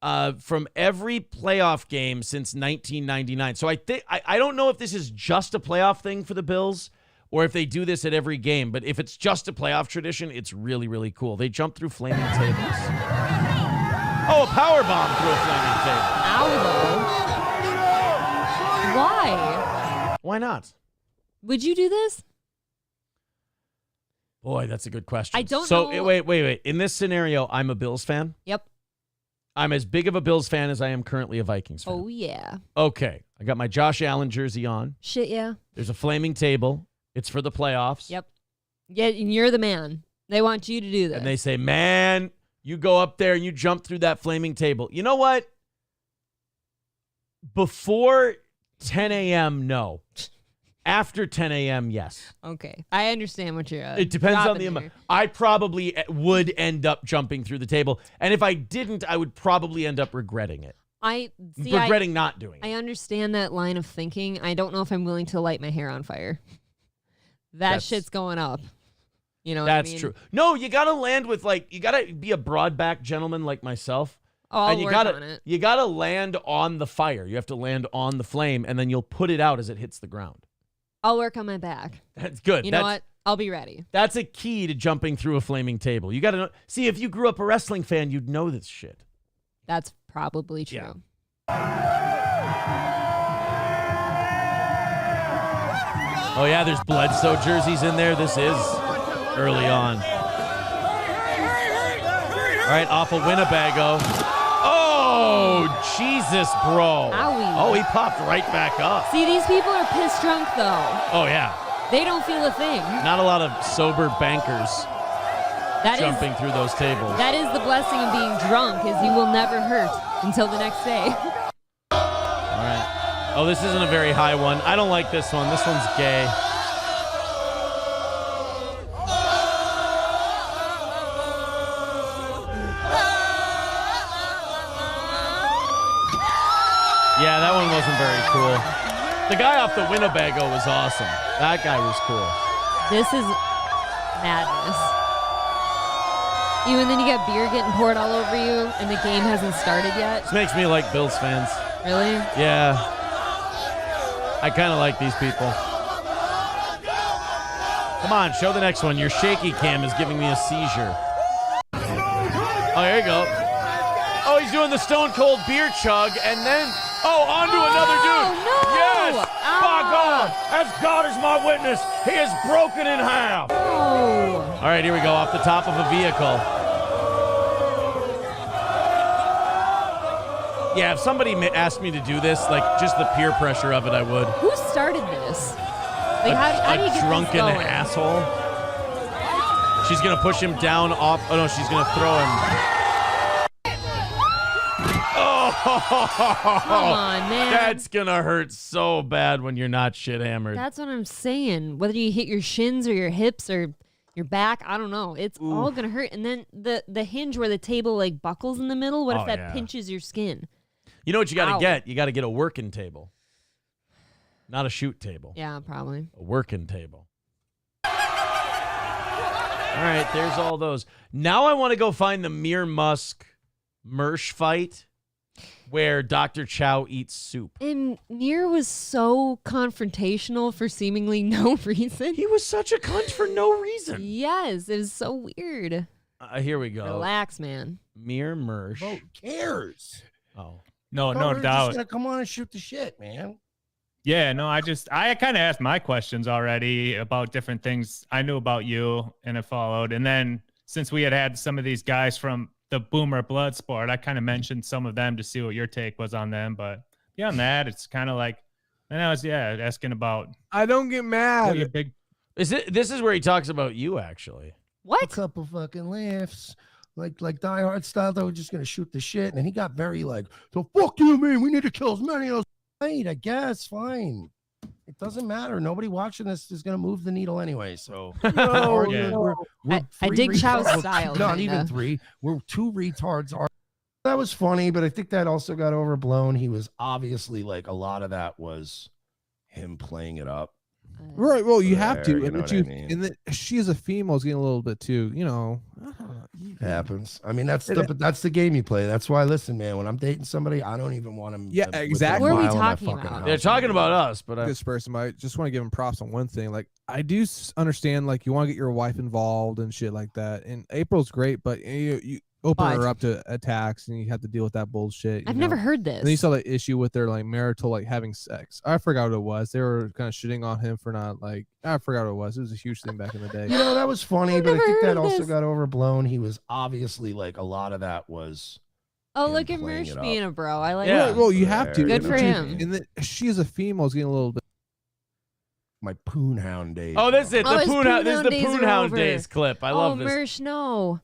from every playoff game since 1999. So I don't know if this is just a playoff thing for the Bills or if they do this at every game. But if it's just a playoff tradition, it's really, really cool. They jump through flaming tables. Oh, a power bomb through a flaming table. Ow, though. Why? Why not? Would you do this? Boy, that's a good question. I don't know. know. Wait. In this scenario, I'm a Bills fan. Yep. I'm as big of a Bills fan as I am currently a Vikings fan. Oh, yeah. Okay. I got my Josh Allen jersey on. Shit, yeah. There's a flaming table. It's for the playoffs. Yep. Yeah, and you're the man. They want you to do this. And they say, man, you go up there and you jump through that flaming table. You know what? Before 10 a.m., no. After 10 a.m., yes. Okay. I understand what you're It depends on dropping the amount. there. I probably would end up jumping through the table. And if I didn't, I would probably end up regretting it. Regretting not doing it. I understand that line of thinking. I don't know if I'm willing to light my hair on fire. That shit's going up. You know what I mean? That's true. No, you got to land with, you got to be a broad-back gentleman like myself. Oh, I'll and work on it. You got to land on the fire. You have to land on the flame, and then you'll put it out as it hits the ground. I'll work on my back. That's good. You know what? I'll be ready. That's a key to jumping through a flaming table. You got to know. See, if you grew up a wrestling fan, you'd know this shit. That's probably true. Yeah. Oh, yeah, there's Bledsoe jerseys in there. This is early on. All right, off of Winnebago. Oh, Jesus, bro. Owie. Oh, he popped right back up. See, these people are piss drunk, though. Oh, yeah. They don't feel a thing. Not a lot of sober bankers jumping through those tables. That is the blessing of being drunk, is you will never hurt until the next day. All right. Oh, this isn't a very high one. I don't like this one. This one's gay. Yeah, that one wasn't very cool. The guy off the Winnebago was awesome. That guy was cool. This is madness. And then you got beer getting poured all over you, and the game hasn't started yet. This makes me like Bills fans. Really? Yeah. I kind of like these people. Come on, show the next one. Your shaky cam is giving me a seizure. Oh, here you go. Oh, he's doing the Stone Cold beer chug, and then, on to another dude. No. Yes! By God, as God is my witness, he is broken in half. Oh. All right, here we go, off the top of a vehicle. Yeah, if somebody asked me to do this, just the peer pressure of it, I would. Who started this? How do you get drunken this going? asshole. She's going to push him down off. Oh, no, she's going to throw him. Come on, man. That's going to hurt so bad when you're not shit hammered. That's what I'm saying. Whether you hit your shins or your hips or your back, I don't know. It's all going to hurt. And then the hinge where the table buckles in the middle, what if that pinches your skin? You know what you got to get? You got to get a working table. Not a shoot table. Yeah, probably. A working table. All right, there's all those. Now I want to go find the Mir Musk Mersh fight where Dr. Chow eats soup. And Mir was so confrontational for seemingly no reason. He was such a cunt for no reason. Yes, it was so weird. Here we go. Relax, man. Mir Mersh. Who cares? Oh. No We're doubt. just gonna come on and shoot the shit, man. Yeah, no, I kind of asked my questions already about different things I knew about you and it followed. And then since we had some of these guys from the Boomer Bloodsport, I kind of mentioned some of them to see what your take was on them. But beyond that, it's kind of and I was, asking about. I don't get mad. Your big. This is where he talks about you, actually. A What? couple fucking laughs. Like Die Hard style, they were just gonna shoot the shit, and he got very the fuck you mean? We need to kill as many of those. Right, I guess, fine. It doesn't matter. Nobody watching this is gonna move the needle anyway. So Yeah. we're I three dig Chow's retards. style, Not kinda. even three. We're two retards. That was funny, but I think that also got overblown. He was obviously like a lot of that was him playing it up. Right. Well, you have to. You And know what what I you mean? and then she as a female is getting a little bit too. You know, I don't know. Happens. I mean, that's the game you play. That's why. Listen, man, when I'm dating somebody, I don't even want them. Yeah, exactly. What are we talking about? They're talking about us, but This person, but I just want to give him props on one thing. Like, I do understand, like, you want to get your wife involved and shit like that. And April's great, but you open her up to attacks, and you have to deal with that bullshit. I've never heard this. And then you saw the issue with their like marital, like having sex. I forgot what it was. They were kind of shitting on him for not like. I forgot what it was. It was a huge thing back in the day. You know, that was funny, I've but I never think heard that of also this. got overblown. He was obviously like a lot of that was. Oh, him look at playing Mersh it being up. a bro. I like Yeah. that. Well, you have to. Good for him. And then she as a female is getting a little bit. My poonhound days. oh, that's it. Oh, The his Poonhound. This is the Poonhound days are Poonhound over. days clip. I love oh, this. Mersh, no.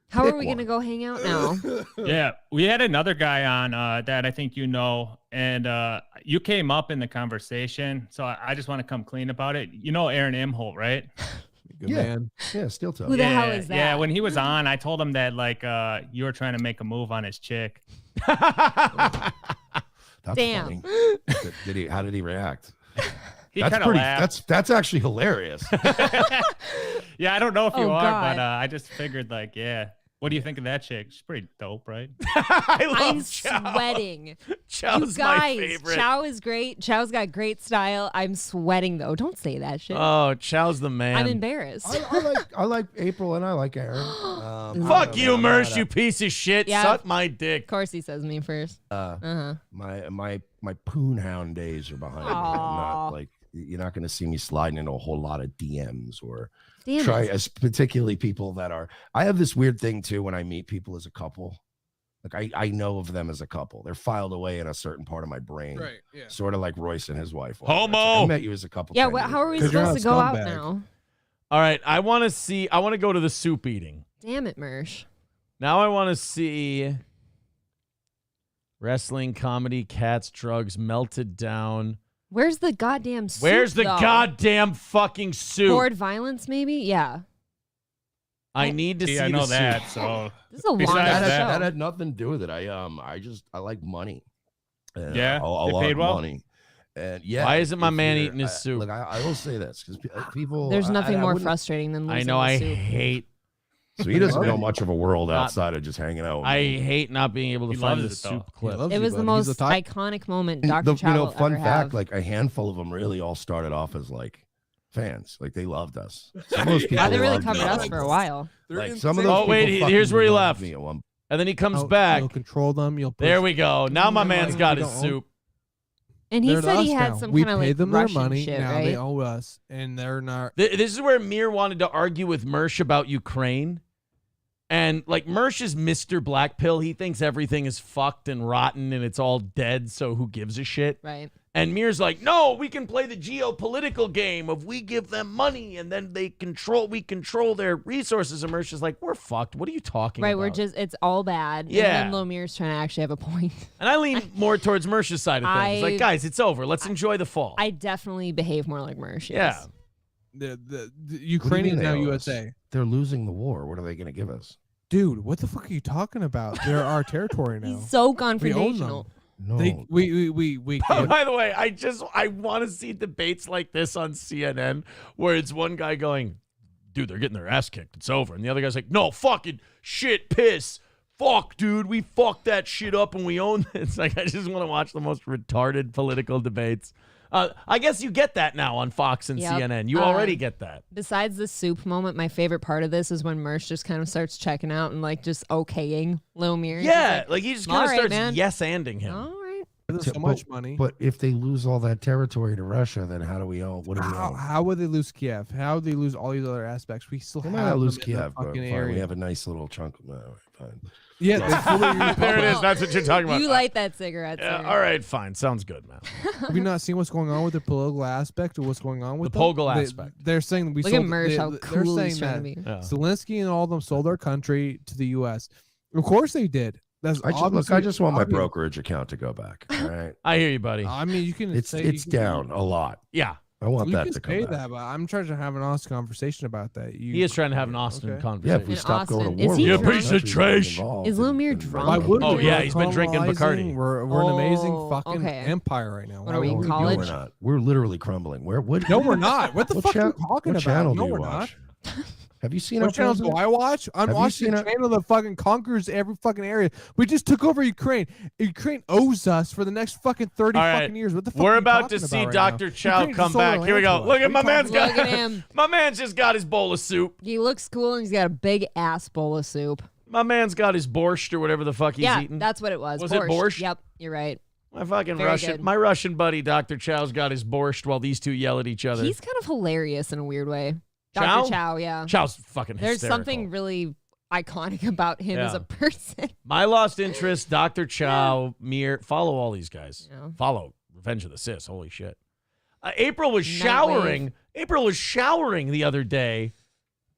How Pick are we going to one. go hang out now? Yeah, we had another guy on that I think you know, and you came up in the conversation, so I just want to come clean about it. You know Aaron Imholt, right? Good Yeah. man. Yeah, steel toe. Who the hell is that? Yeah, when he was on, I told him that like you were trying to make a move on his chick. That's Damn. funny. Did he? How did he react? He That's kind of pretty. laughed. That's actually hilarious. Yeah, I don't know if you Oh, are, God. but I just figured like, yeah. What do you think of that chick? She's pretty dope, right? I love I'm Chow. sweating. Chow's you my guys, favorite. Chow is great. Chow's got great style. I'm sweating though. Don't say that shit. Oh, Chow's the man. I'm embarrassed. I like April and I like Aaron. Fuck you, I'm not Mersh, you piece of shit. Yeah. Suck my dick. Of course he says me first. My poonhound days are behind me. I'm Aw. not like you're not going to see me sliding into a whole lot of DMs or Damn try it. as particularly people that are. I have this weird thing too when I meet people as a couple. Like I know of them as a couple. They're filed away in a certain part of my brain. Right. Yeah. Sort of like Royce and his wife. are. Homo! It's like, I met you as a couple. Yeah, 10 years how are we ago. 'Cause you're supposed to not go a out scumbag. now? All right, I want to go to the soup eating. Damn it, Mersh. Now I want to see wrestling, comedy, cats, drugs, melted down. Where's the goddamn soup, Where's the though? goddamn fucking soup? Board violence, maybe? Yeah. I need to see I the know soup. that. So This is a long Besides ass that, show. that had nothing to do with it. I like money. Yeah, a they lot paid of well? money. And yeah, Why isn't my if man you're- eating his soup? Look, I will say this because people. There's nothing more wouldn't- frustrating than losing I know the I soup. hate So he doesn't know much of a world Not- outside of just hanging out. with I me. hate not being able to He find the loves it, though. soup clip. It was the most iconic moment Dr. And Chow will fun ever fact, have. like a handful of them really all started off as like fans, like they loved us. Some of those people Yeah, they really loved covered me. us for a while. Like some of those. Oh, wait, people here's where he fucking left. loved me at one And then he comes back. You'll control them. You'll. There we go. Now my They're man's like, got we his don't own- soup. And he They're said he us had now. some We kind of paid like them their Russian money. shit, Now right? they owe us, and they're not. This is where Mir wanted to argue with Mersh about Ukraine. And like Mersh is Mr. Black Pill. He thinks everything is fucked and rotten and it's all dead, so who gives a shit? Right. And Mir's like, no, we can play the geopolitical game of we give them money and then we control their resources. And Mersh is like, we're fucked. What are you talking Right, about? it's all bad. Yeah. And then Lomir's trying to actually have a point. And I lean more towards Mersh's side of things. I- Like, guys, it's over. Let's enjoy the fall. I definitely behave more like Mersh. yeah. Yes. The What do you Ukraine mean is they now owe us? USA. They're losing the war. What are they going to give us? Dude, what the fuck are you talking about? They're our territory now. He's so We own confrontational. them. No, We Oh, by the way, I want to see debates like this on CNN where it's one guy going, dude, they're getting their ass kicked. It's over. And the other guy's like, no, fucking shit, piss. Fuck, dude. We fucked that shit up and we own it. It's like, I just want to watch the most retarded political debates. I guess you get that now on Fox and Yep. CNN. You already get that. Besides the soup moment, my favorite part of this is when Mersh just kind of starts checking out and like just okaying Lomir. Yeah, like he just kind "All of right, starts man." yes-anding him. All right. There's so much money. But if they lose all that territory to Russia, then how do we own? What do we own? How would they lose Kiev? How would they lose all these other aspects? We still They have might not lose them in the Kiev, but fucking fine, area. we have a nice little chunk. All right, fine. Yeah, they fully- There it is. That's what you're talking about. You light that cigarette, Yeah, sir. all right, fine. Sounds good, man. have you not seen what's going on with the political aspect or what's going on with The them? Pogel They- aspect. They're saying we Look at sold. Mersh, how they're cool saying he's trying that to be. Yeah. Zelensky and all of them sold their country to the U.S. Of course they did. That's I just, look, obviously I just want my obvious. brokerage account to go back. All right, I hear you, buddy. I mean, you can. it's say it's you can- down a lot. Yeah. I want You that can to come say back. that, but I'm trying to have an honest conversation about that. He is trying to have an Austin Okay. Yeah, conversation. if we And stop going Austin, to is war, he with drunk? other countries trash. involved Is and- Lumir and- drunk? Why would Oh, we? yeah, We're he's been drinking colonizing. Bacardi. We're an amazing Oh, fucking okay. empire right now. What Why are we, would No, college? we're not. We're literally crumbling. What? No, we're not. What the What fuck are you cha- talking what about? channel No, do you we're watch? not. Have you seen What our channels do president? I watch? I'm Have you watching the seen channel that fucking conquers every fucking area. We just took over Ukraine. Ukraine owes us for the next fucking 30 All right. fucking years. What the fuck We're are you about to talking see about right Dr. now? Chow Ukraine come just sold back. our Here we go. land to Look us. at my What are you man's talking got. Look at him. My man's just got his bowl of soup. He looks cool and he's got a big ass bowl of soup. My man's got his borscht or whatever the fuck he's Yeah, eating. that's what it was. Was it borscht? Yep, you're right. My fucking Very Russian, good. my Russian buddy, Dr. Chow's got his borscht while these two yell at each other. He's kind of hilarious in a weird way. Chow? Dr. Chow, yeah. Chow's fucking There's hysterical. something really iconic about him as Yeah. a person. My Lost Interest, Dr. Chow, Mir, follow all these guys. Yeah. Follow Revenge of the Sis. Holy shit. April was Nightwave. showering. April was showering the other day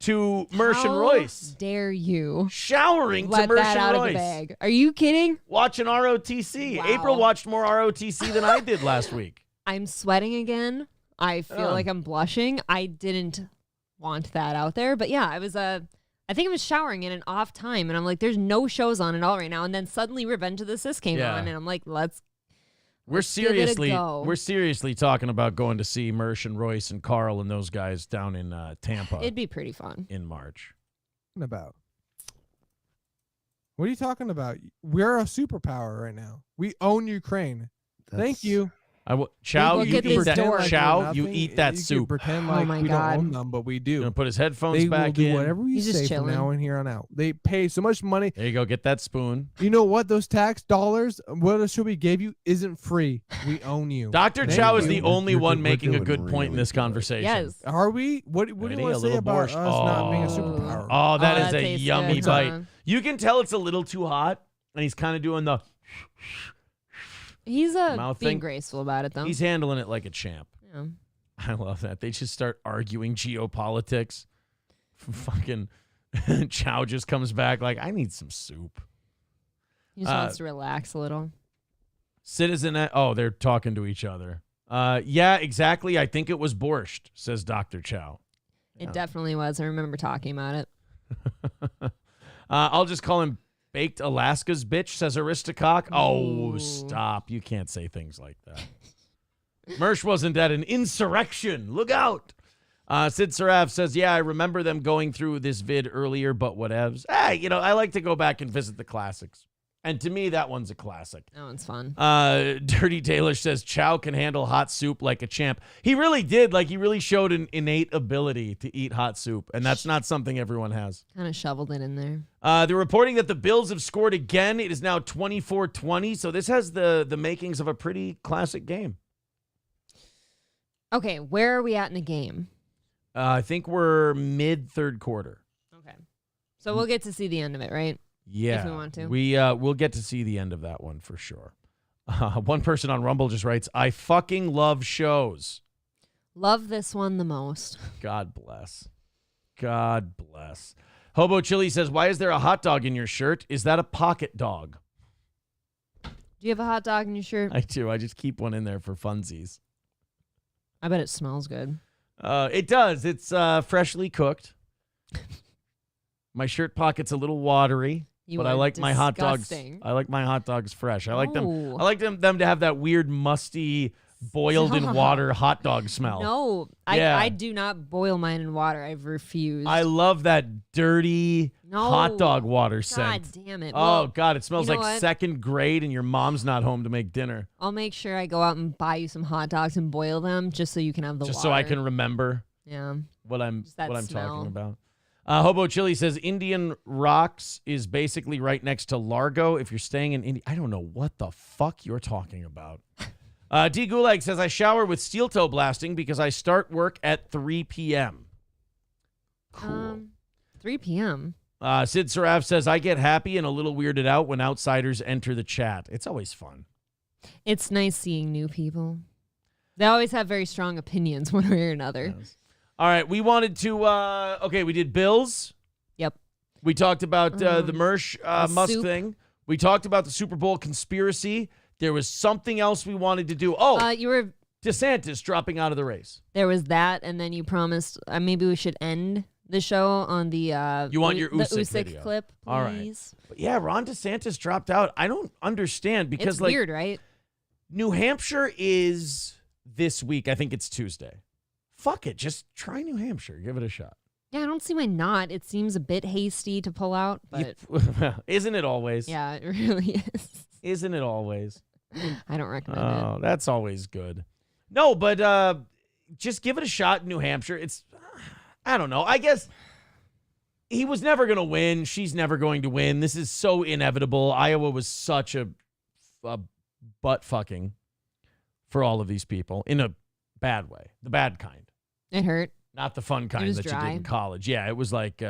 to Mersh and Royce. How dare you Showering to let Mersh that out and of the Royce. bag? Are you kidding? Watching ROTC. Wow. April watched more ROTC than I did last week. I'm sweating again. I feel Oh. like I'm blushing. I didn't want that out there, but yeah, I was I think I was showering in an off time, and I'm like, there's no shows on at all right now. And then suddenly Revenge of the Sis came Yeah. on, and I'm like, let's We're give it a seriously, go. we're seriously talking about going to see Mersh and Royce and Carl and those guys down in Tampa it'd be pretty fun. in March. About? What are you talking about? We're a superpower right now. We own Ukraine. Thank you. Chow, Look you at eat this that. door. Chow, you eat that You soup. can pretend Oh like my we God. don't own them, but we You do. gonna put his headphones They will back do in. whatever we He's just say from chilling. now and here on out. They pay so much money. There you go. Get that spoon. You know what? Those tax dollars, what should we gave you, isn't free. We own you. Dr. Thank Chow is you. the only We're one do- making a we're good doing point in really this good. conversation. Yes. Are we? What do Ready? you want A to say little about borscht. us not being a Oh. superpower? Oh, that Oh, is that a tastes yummy good, bite. huh? You can tell it's a little too hot, and he's kind of doing the. He's Mouth being thing. graceful about it though. He's handling it like a champ. Yeah. I love that. They just start arguing geopolitics. Fucking Chow just comes back like, I need some soup. He just wants to relax a little. Citizen, oh, they're talking to each other. Yeah, exactly. I think it was borscht, says Dr. Chow. It definitely was. I remember talking about it. I'll just call him Baked Alaska's bitch, says Aristocock. Oh, Ooh. stop. You can't say things like that. Mersh wasn't at an insurrection. Look out. Sid Saraf says, yeah, I remember them going through this vid earlier, but whatevs. Hey, I like to go back and visit the classics. And to me, that one's a classic. That one's fun. Dirty Taylor says Chow can handle hot soup like a champ. He really did. Like, he really showed an innate ability to eat hot soup. And that's not something everyone has. Kind of shoveled it in there. They're reporting that the Bills have scored again. It is now 24-20. So this has the makings of a pretty classic game. Okay, where are we at in the game? I think we're mid third quarter. Okay. So we'll get to see the end of it, right? Yeah. If we want to. We'll get to see the end of that one for sure. One person on Rumble just writes, I fucking love shows. Love this one the most. God bless. God bless. Hobo Chili says, why is there a hot dog in your shirt? Is that a pocket dog? Do you have a hot dog in your shirt? I do. I just keep one in there for funsies. I bet it smells good. It does. It's freshly cooked. My shirt pocket's a little watery, You but are I like my hot dogs. disgusting. I like my hot dogs fresh. I like them. No. I like them to have that weird musty, boiled in Stop. water hot dog smell. No, Yeah. I do not boil mine in water. I've refused. I love that dirty No. hot dog water God scent. damn it. Oh Well, God, it smells you know like what? second grade, and your mom's not home to make dinner. I'll make sure I go out and buy you some hot dogs and boil them just so you can have the Just water. so I can remember Yeah. what I'm Just that smell. talking about. Hobo Chili says Indian Rocks is basically right next to Largo. If you're staying in India, I don't know what the fuck you're talking about. D Gulag says I shower with steel toe blasting because I start work at 3 p.m. Cool. 3 p.m. Sid Saraf says I get happy and a little weirded out when outsiders enter the chat. It's always fun. It's nice seeing new people. They always have very strong opinions one way or another. Yes. All right, we wanted to. Okay, we did Bills. Yep. We talked about the Mersh Musk soup. thing. We talked about the Super Bowl conspiracy. There was something else we wanted to do. Oh, You were DeSantis dropping out of the race. There was that, and then you promised maybe we should end the show on the You want your the Usyk video. clip, please. All right. But yeah, Ron DeSantis dropped out. I don't understand because It's weird, right? New Hampshire is this week. I think it's Tuesday. Fuck it. Just try New Hampshire. Give it a shot. Yeah, I don't see why not. It seems a bit hasty to pull out, but Isn't it always? yeah, it really is. Isn't it always? I don't recommend it. Oh, that's always good. No, but just give it a shot in New Hampshire. It's, I don't know. I guess he was never going to win. She's never going to win. This is so inevitable. Iowa was such a butt fucking for all of these people in a bad way, the bad kind. It hurt. Not the fun kind that you did in college. Yeah, it was like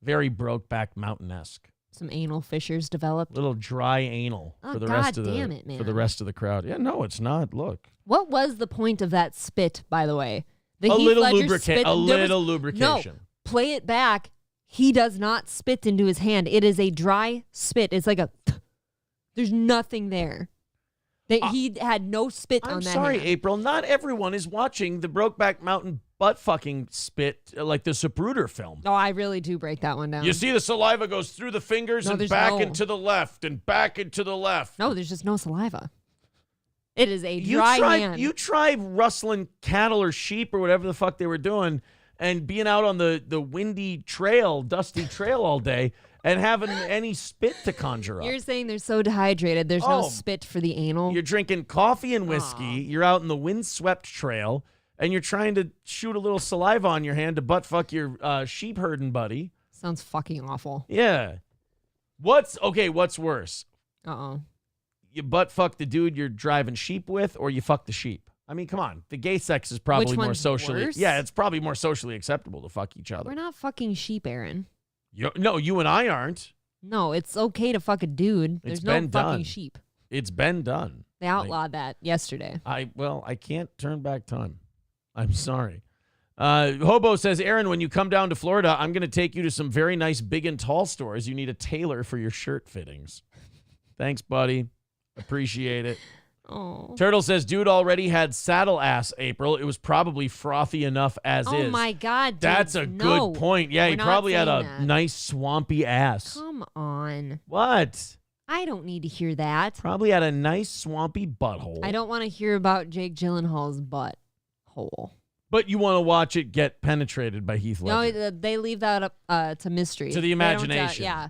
very Brokeback Mountain-esque. Some anal fissures developed. Little dry anal Oh, for the God rest of the damn it, man. for the rest of the crowd. Yeah, no, it's not. Look, What was the point of that spit, by the way? The a Heath little Ledger lubricant. spit- A there was- little lubrication. No, play it back. He does not spit into his hand. It is a dry spit. It's like a. There's nothing there. He had no spit on I'm that. sorry, hand. April. Not everyone is watching the Brokeback Mountain butt fucking spit like the Zapruder film. Oh, I really do break that one down. You see the saliva goes through the fingers No, and there's back no- into the left and back into the left. No, there's just no saliva. It is a dry hand. You tried rustling cattle or sheep or whatever the fuck they were doing and being out on the windy trail, dusty trail all day and having any spit to conjure up. You're saying they're so dehydrated. There's no Oh. spit for the anal. You're drinking coffee and whiskey. Aw. You're out in the windswept trail, and you're trying to shoot a little saliva on your hand to butt fuck your sheep herding buddy. Sounds fucking awful. Yeah. What's worse? Uh-oh. You butt fuck the dude you're driving sheep with, or you fuck the sheep? I mean, come on. The gay sex is probably more one's socially. worse? Yeah, it's probably more socially acceptable to fuck each other. We're not fucking sheep, Aaron. No, you and I aren't. No, it's okay to fuck a dude. There's no been fucking done. sheep. It's been done. They outlawed that yesterday. I can't turn back time. I'm sorry. Hobo says, Aaron, when you come down to Florida, I'm going to take you to some very nice big and tall stores. You need a tailor for your shirt fittings. Thanks, buddy. Appreciate it. Oh. Turtle says, dude already had saddle ass, April. It was probably frothy enough as is. Oh my God, dude. That's a No. good point. Yeah, We're he not probably had a saying that. nice swampy ass. Come on. What? I don't need to hear that. Probably had a nice swampy butthole. I don't want to hear about Jake Gyllenhaal's butt hole. But you want to watch it get penetrated by Heath Ledger. No, they leave that up to mystery. To the They don't, imagination. yeah.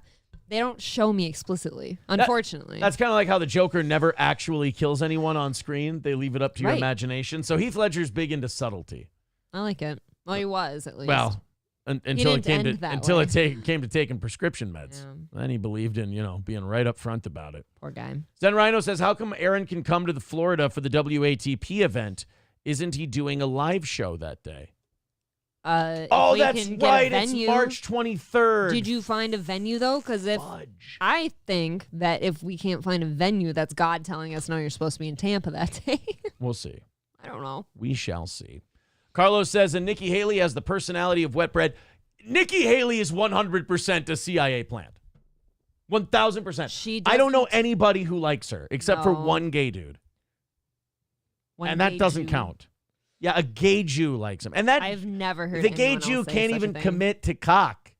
They don't show me explicitly, unfortunately. That's kind of like how the Joker never actually kills anyone on screen. They leave it up to your Right. imagination. So Heath Ledger's big into subtlety. I like it. Well, he was, at least. Well, until it didn't came end to that until way. it came to taking prescription meds. Yeah. Then he believed in, being right up front about it. Poor guy. Zen Rhino says, how come Aaron can come to the Florida for the WATP event? Isn't he doing a live show that day? If we that's can get a right. It's venue- March 23rd. Did you find a venue, though? Because I think that if we can't find a venue, that's God telling us, no, you're supposed to be in Tampa that day. We'll see. I don't know. We shall see. Carlos says, and Nikki Haley has the personality of wet bread. Nikki Haley is 100% a CIA plant. 1,000%. She I don't know doesn't- anybody who likes her except for No. one gay dude. One And that gay doesn't Jew. count. Yeah, a gay Jew likes him. And that I've never heard the gay anyone Jew else say can't such a even thing. commit to cock.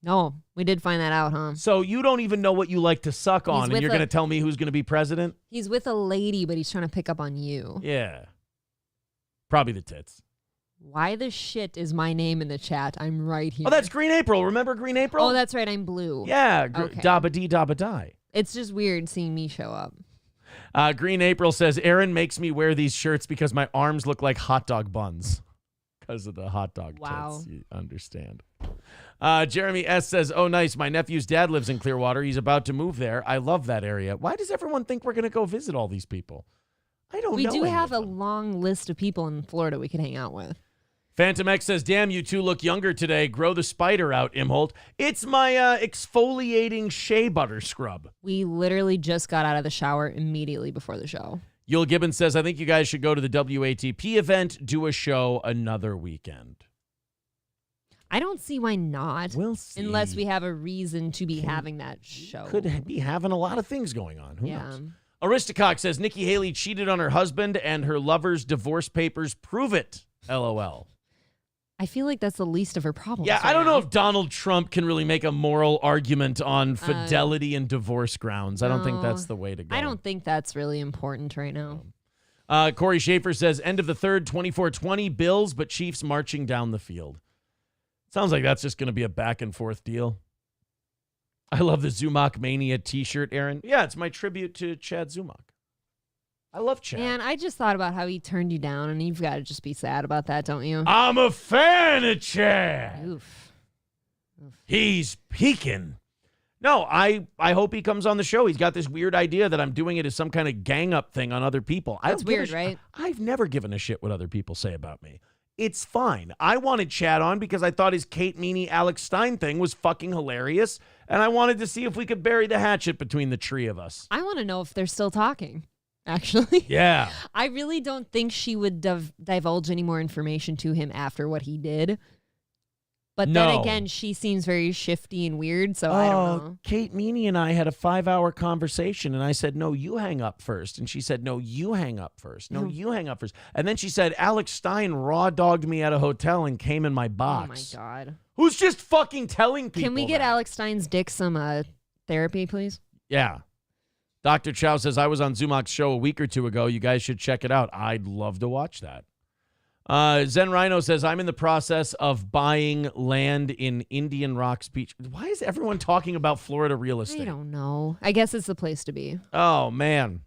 No, we did find that out, huh? So you don't even know what you like to suck on, and with you're a- going to tell me who's going to be president? He's with a lady, but he's trying to pick up on you. Yeah. Probably the tits. Why the shit is my name in the chat? I'm right here. Oh, that's Green April. Remember Green April? Oh, that's right. I'm blue. Yeah, Okay. dabba-dee, dabba-die. It's just weird seeing me show up. Green April says, Aaron makes me wear these shirts because my arms look like hot dog buns. Because of the hot dog Wow. tits. You understand. Jeremy S. says, oh, nice. My nephew's dad lives in Clearwater. He's about to move there. I love that area. Why does everyone think we're going to go visit all these people? I don't We know. do any have a of them. long list of people in Florida we could hang out with. Phantom X says, damn, you two look younger today. Grow the spider out, Imholt. It's my exfoliating shea butter scrub. We literally just got out of the shower immediately before the show. Yul Gibbons says, I think you guys should go to the WATP event, do a show another weekend. I don't see why not. We'll see. Unless we have a reason to be having that show. Could be having a lot of things going on. Who Yeah. knows? Aristocock says Nikki Haley cheated on her husband and her lover's divorce papers prove it. LOL. I feel like that's the least of her problems. Yeah, right I don't know now. if Donald Trump can really make a moral argument on fidelity and divorce grounds. I don't think that's the way to go. I don't think that's really important right now. Corey Schaefer says, end of the third, 24-20, Bills, but Chiefs marching down the field. Sounds like that's just going to be a back and forth deal. I love the Zumach Mania t-shirt, Aaron. Yeah, it's my tribute to Chad Zumach. I love Chad. Man, I just thought about how he turned you down, and you've got to just be sad about that, don't you? I'm a fan of Chad. Oof. He's peaking. No, I hope he comes on the show. He's got this weird idea that I'm doing it as some kind of gang up thing on other people. That's weird, right? I've never given a shit what other people say about me. It's fine. I wanted Chad on because I thought his Kate Meany, Alex Stein thing was fucking hilarious, and I wanted to see if we could bury the hatchet between the three of us. I want to know if they're still talking, actually. Yeah. I really don't think she would divulge any more information to him after what he did. But then No. again, she seems very shifty and weird, so I don't know. Kate Meany and I had a 5-hour conversation, and I said, no, you hang up first. And she said, no, you hang up first. No, you hang up first. And then she said, Alex Stein raw dogged me at a hotel and came in my box. Oh, my God. Who's just fucking telling people Can we get that? Alex Stein's dick some therapy, please? Yeah. Dr. Chow says, I was on Zumach's show a week or two ago. You guys should check it out. I'd love to watch that. Zen Rhino says, I'm in the process of buying land in Indian Rocks Beach. Why is everyone talking about Florida real estate? I don't know. I guess it's the place to be. Oh, man.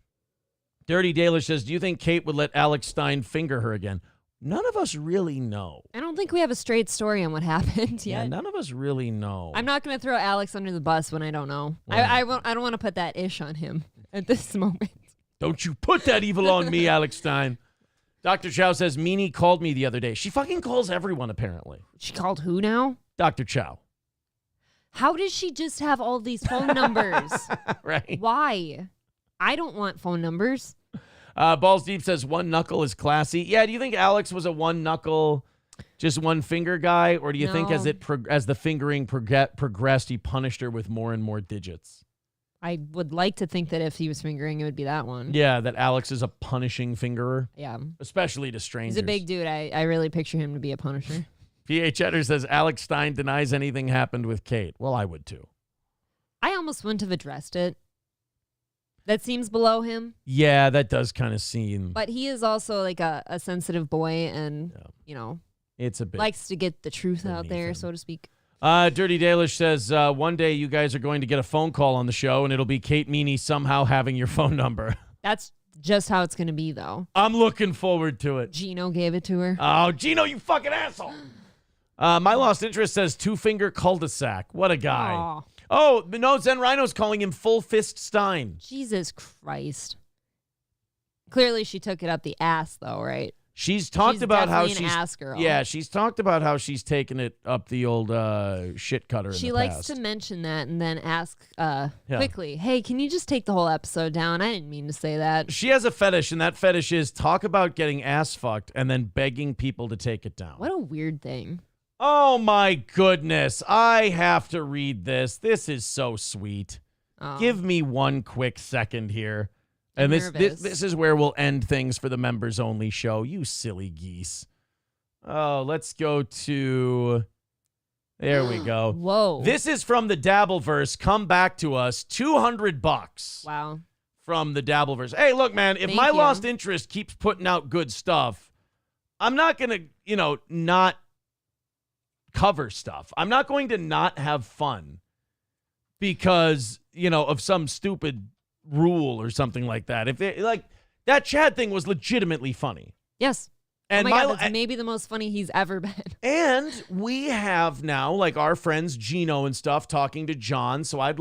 Dirty Dalish says, do you think Kate would let Alex Stein finger her again? None of us really know. I don't think we have a straight story on what happened yet. Yeah, none of us really know. I'm not going to throw Alex under the bus when I don't know. Right. I don't want to put that ish on him at this moment. Don't you put that evil on me, Alex Stein. Dr. Chow says, Meanie called me the other day. She fucking calls everyone, apparently. She called who now? Dr. Chow. How does she just have all these phone numbers? Right? Why? I don't want phone numbers. Balls Deep says, one knuckle is classy. Yeah, do you think Alex was a one knuckle, just one finger guy? Or do you think No. as the fingering progressed, he punished her with more and more digits? I would like to think that if he was fingering, it would be that one. Yeah, that Alex is a punishing fingerer, Yeah. especially to strangers. He's a big dude. I really picture him to be a punisher. P.H. Etter says, Alex Stein denies anything happened with Kate. Well, I would too. I almost wouldn't have addressed it. That seems below him. Yeah, that does kind of seem. But he is also like a sensitive boy and, It's a bit. likes to get the truth out beneath there, him. so to speak. Dirty Dalish says, one day you guys are going to get a phone call on the show, and it'll be Kate Meany somehow having your phone number. That's just how it's going to be, though. I'm looking forward to it. Gino gave it to her. Oh, Gino, you fucking asshole. My Lost Interest says two-finger cul-de-sac. What a guy. Aw. Oh, no, Zen Rhino's calling him Full Fist Stein. Jesus Christ. Clearly she took it up the ass, though, right? She's talked about how definitely an ass girl. Yeah, she's talked about how she's taken it up the old shit cutter. She in the likes past. to mention that and then ask quickly, hey, can you just take the whole episode down? I didn't mean to say that. She has a fetish, and that fetish is talk about getting ass fucked and then begging people to take it down. What a weird thing. Oh my goodness. I have to read this. This is so sweet. Oh. Give me one quick second here. I'm And this nervous. is where we'll end things for the members only show. You silly geese. Oh, let's go to there we go. Whoa. This is from the Dabbleverse. Come back to us. $200 Wow. from the Dabbleverse. Hey, look, man, if Thank my you. Lost Interest keeps putting out good stuff, I'm not going to, not cover stuff. I'm not going to not have fun because, of some stupid rule or something like that. If it, like that Chad thing was legitimately funny. Yes. And oh my God, that's maybe the most funny he's ever been. And we have now like our friends Gino and stuff talking to John. So I've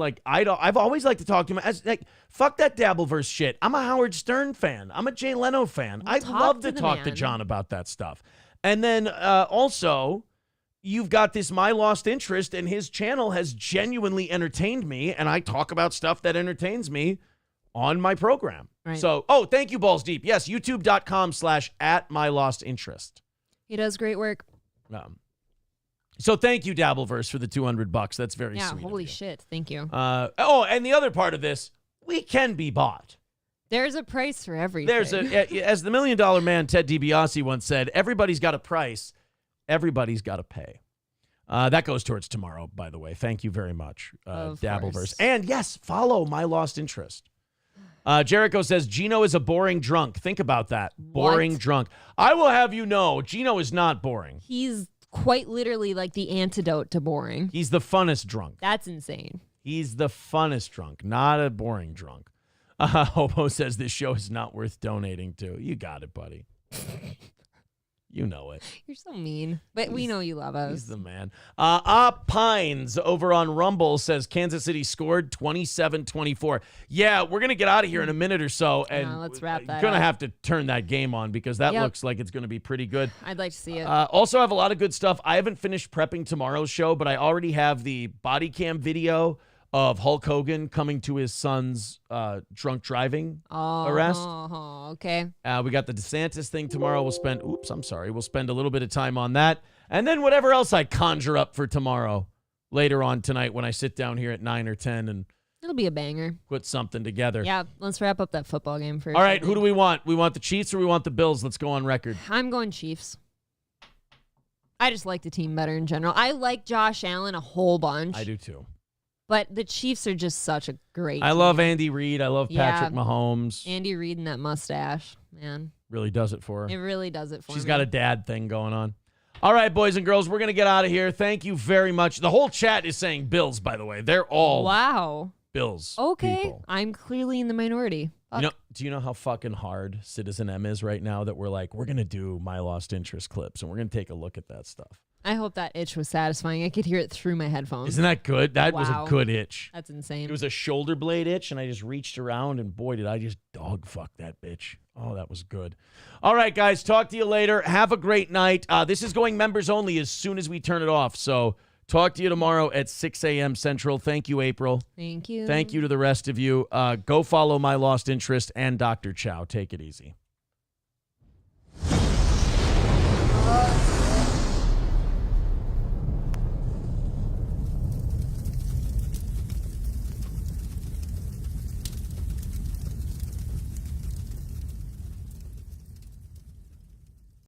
always liked to talk to him as like fuck that Dabbleverse shit. I'm a Howard Stern fan. I'm a Jay Leno fan. Well, I'd talk love to to the talk to man. John about that stuff. And then also you've got this My Lost Interest, and his channel has genuinely entertained me, and I talk about stuff that entertains me on my program. Right. So, thank you, Balls Deep. Yes, youtube.com/@MyLostInterest. He does great work. So thank you, Dabbleverse, for the $200. That's very Yeah, sweet. holy of you. shit. Thank you. And the other part of this, we can be bought. There's a price for everything. As the $1 Million Man Ted DiBiase once said, everybody's got a price. Everybody's got to pay. That goes towards tomorrow, by the way. Thank you very much, Dabbleverse. Course. And yes, follow My Lost Interest. Jericho says, Gino is a boring drunk. Think about that. Boring What? drunk. I will have you know, Gino is not boring. He's quite literally like the antidote to boring. He's the funnest drunk. That's insane. He's the funnest drunk, not a boring drunk. Hobo says this show is not worth donating to. You got it, buddy. You know it. You're so mean. But we know you love us. He's the man. Pines over on Rumble says Kansas City scored 27-24. Yeah, we're going to get out of here in a minute or so. And let's wrap that You're going to up. have to turn that game on because that Yep. looks like it's going to be pretty good. I'd like to see it. Also have a lot of good stuff. I haven't finished prepping tomorrow's show, but I already have the body cam video of Hulk Hogan coming to his son's drunk driving arrest. Okay. We got the DeSantis thing tomorrow. We'll spend a little bit of time on that. And then whatever else I conjure up for tomorrow later on tonight when I sit down here at 9 or 10 and It'll be a banger. put something together. Yeah, let's wrap up that football game first. All right, who do we want? We want the Chiefs or we want the Bills? Let's go on record. I'm going Chiefs. I just like the team better in general. I like Josh Allen a whole bunch. I do too. But the Chiefs are just such a great I team. love Andy Reid. I love Yeah. Patrick Mahomes. Andy Reid and that mustache, man. Really does it for her. It really does it for me. She's got a dad thing going on. All right, boys and girls, we're going to get out of here. Thank you very much. The whole chat is saying Bills, by the way. They're all Wow. Bills Okay. people. I'm clearly in the minority. Fuck. Do you know how fucking hard Citizen M is right now that we're going to do My Lost Interest clips, and we're going to take a look at that stuff. I hope that itch was satisfying. I could hear it through my headphones. Isn't that good? That was a Wow. good itch. That's insane. It was a shoulder blade itch, and I just reached around, and boy, did I just dog fuck that bitch. Oh, that was good. All right, guys, talk to you later. Have a great night. This is going members only as soon as we turn it off, so talk to you tomorrow at 6 a.m. Central. Thank you, April. Thank you. Thank you to the rest of you. Go follow My Lost Interest and Dr. Chow. Take it easy.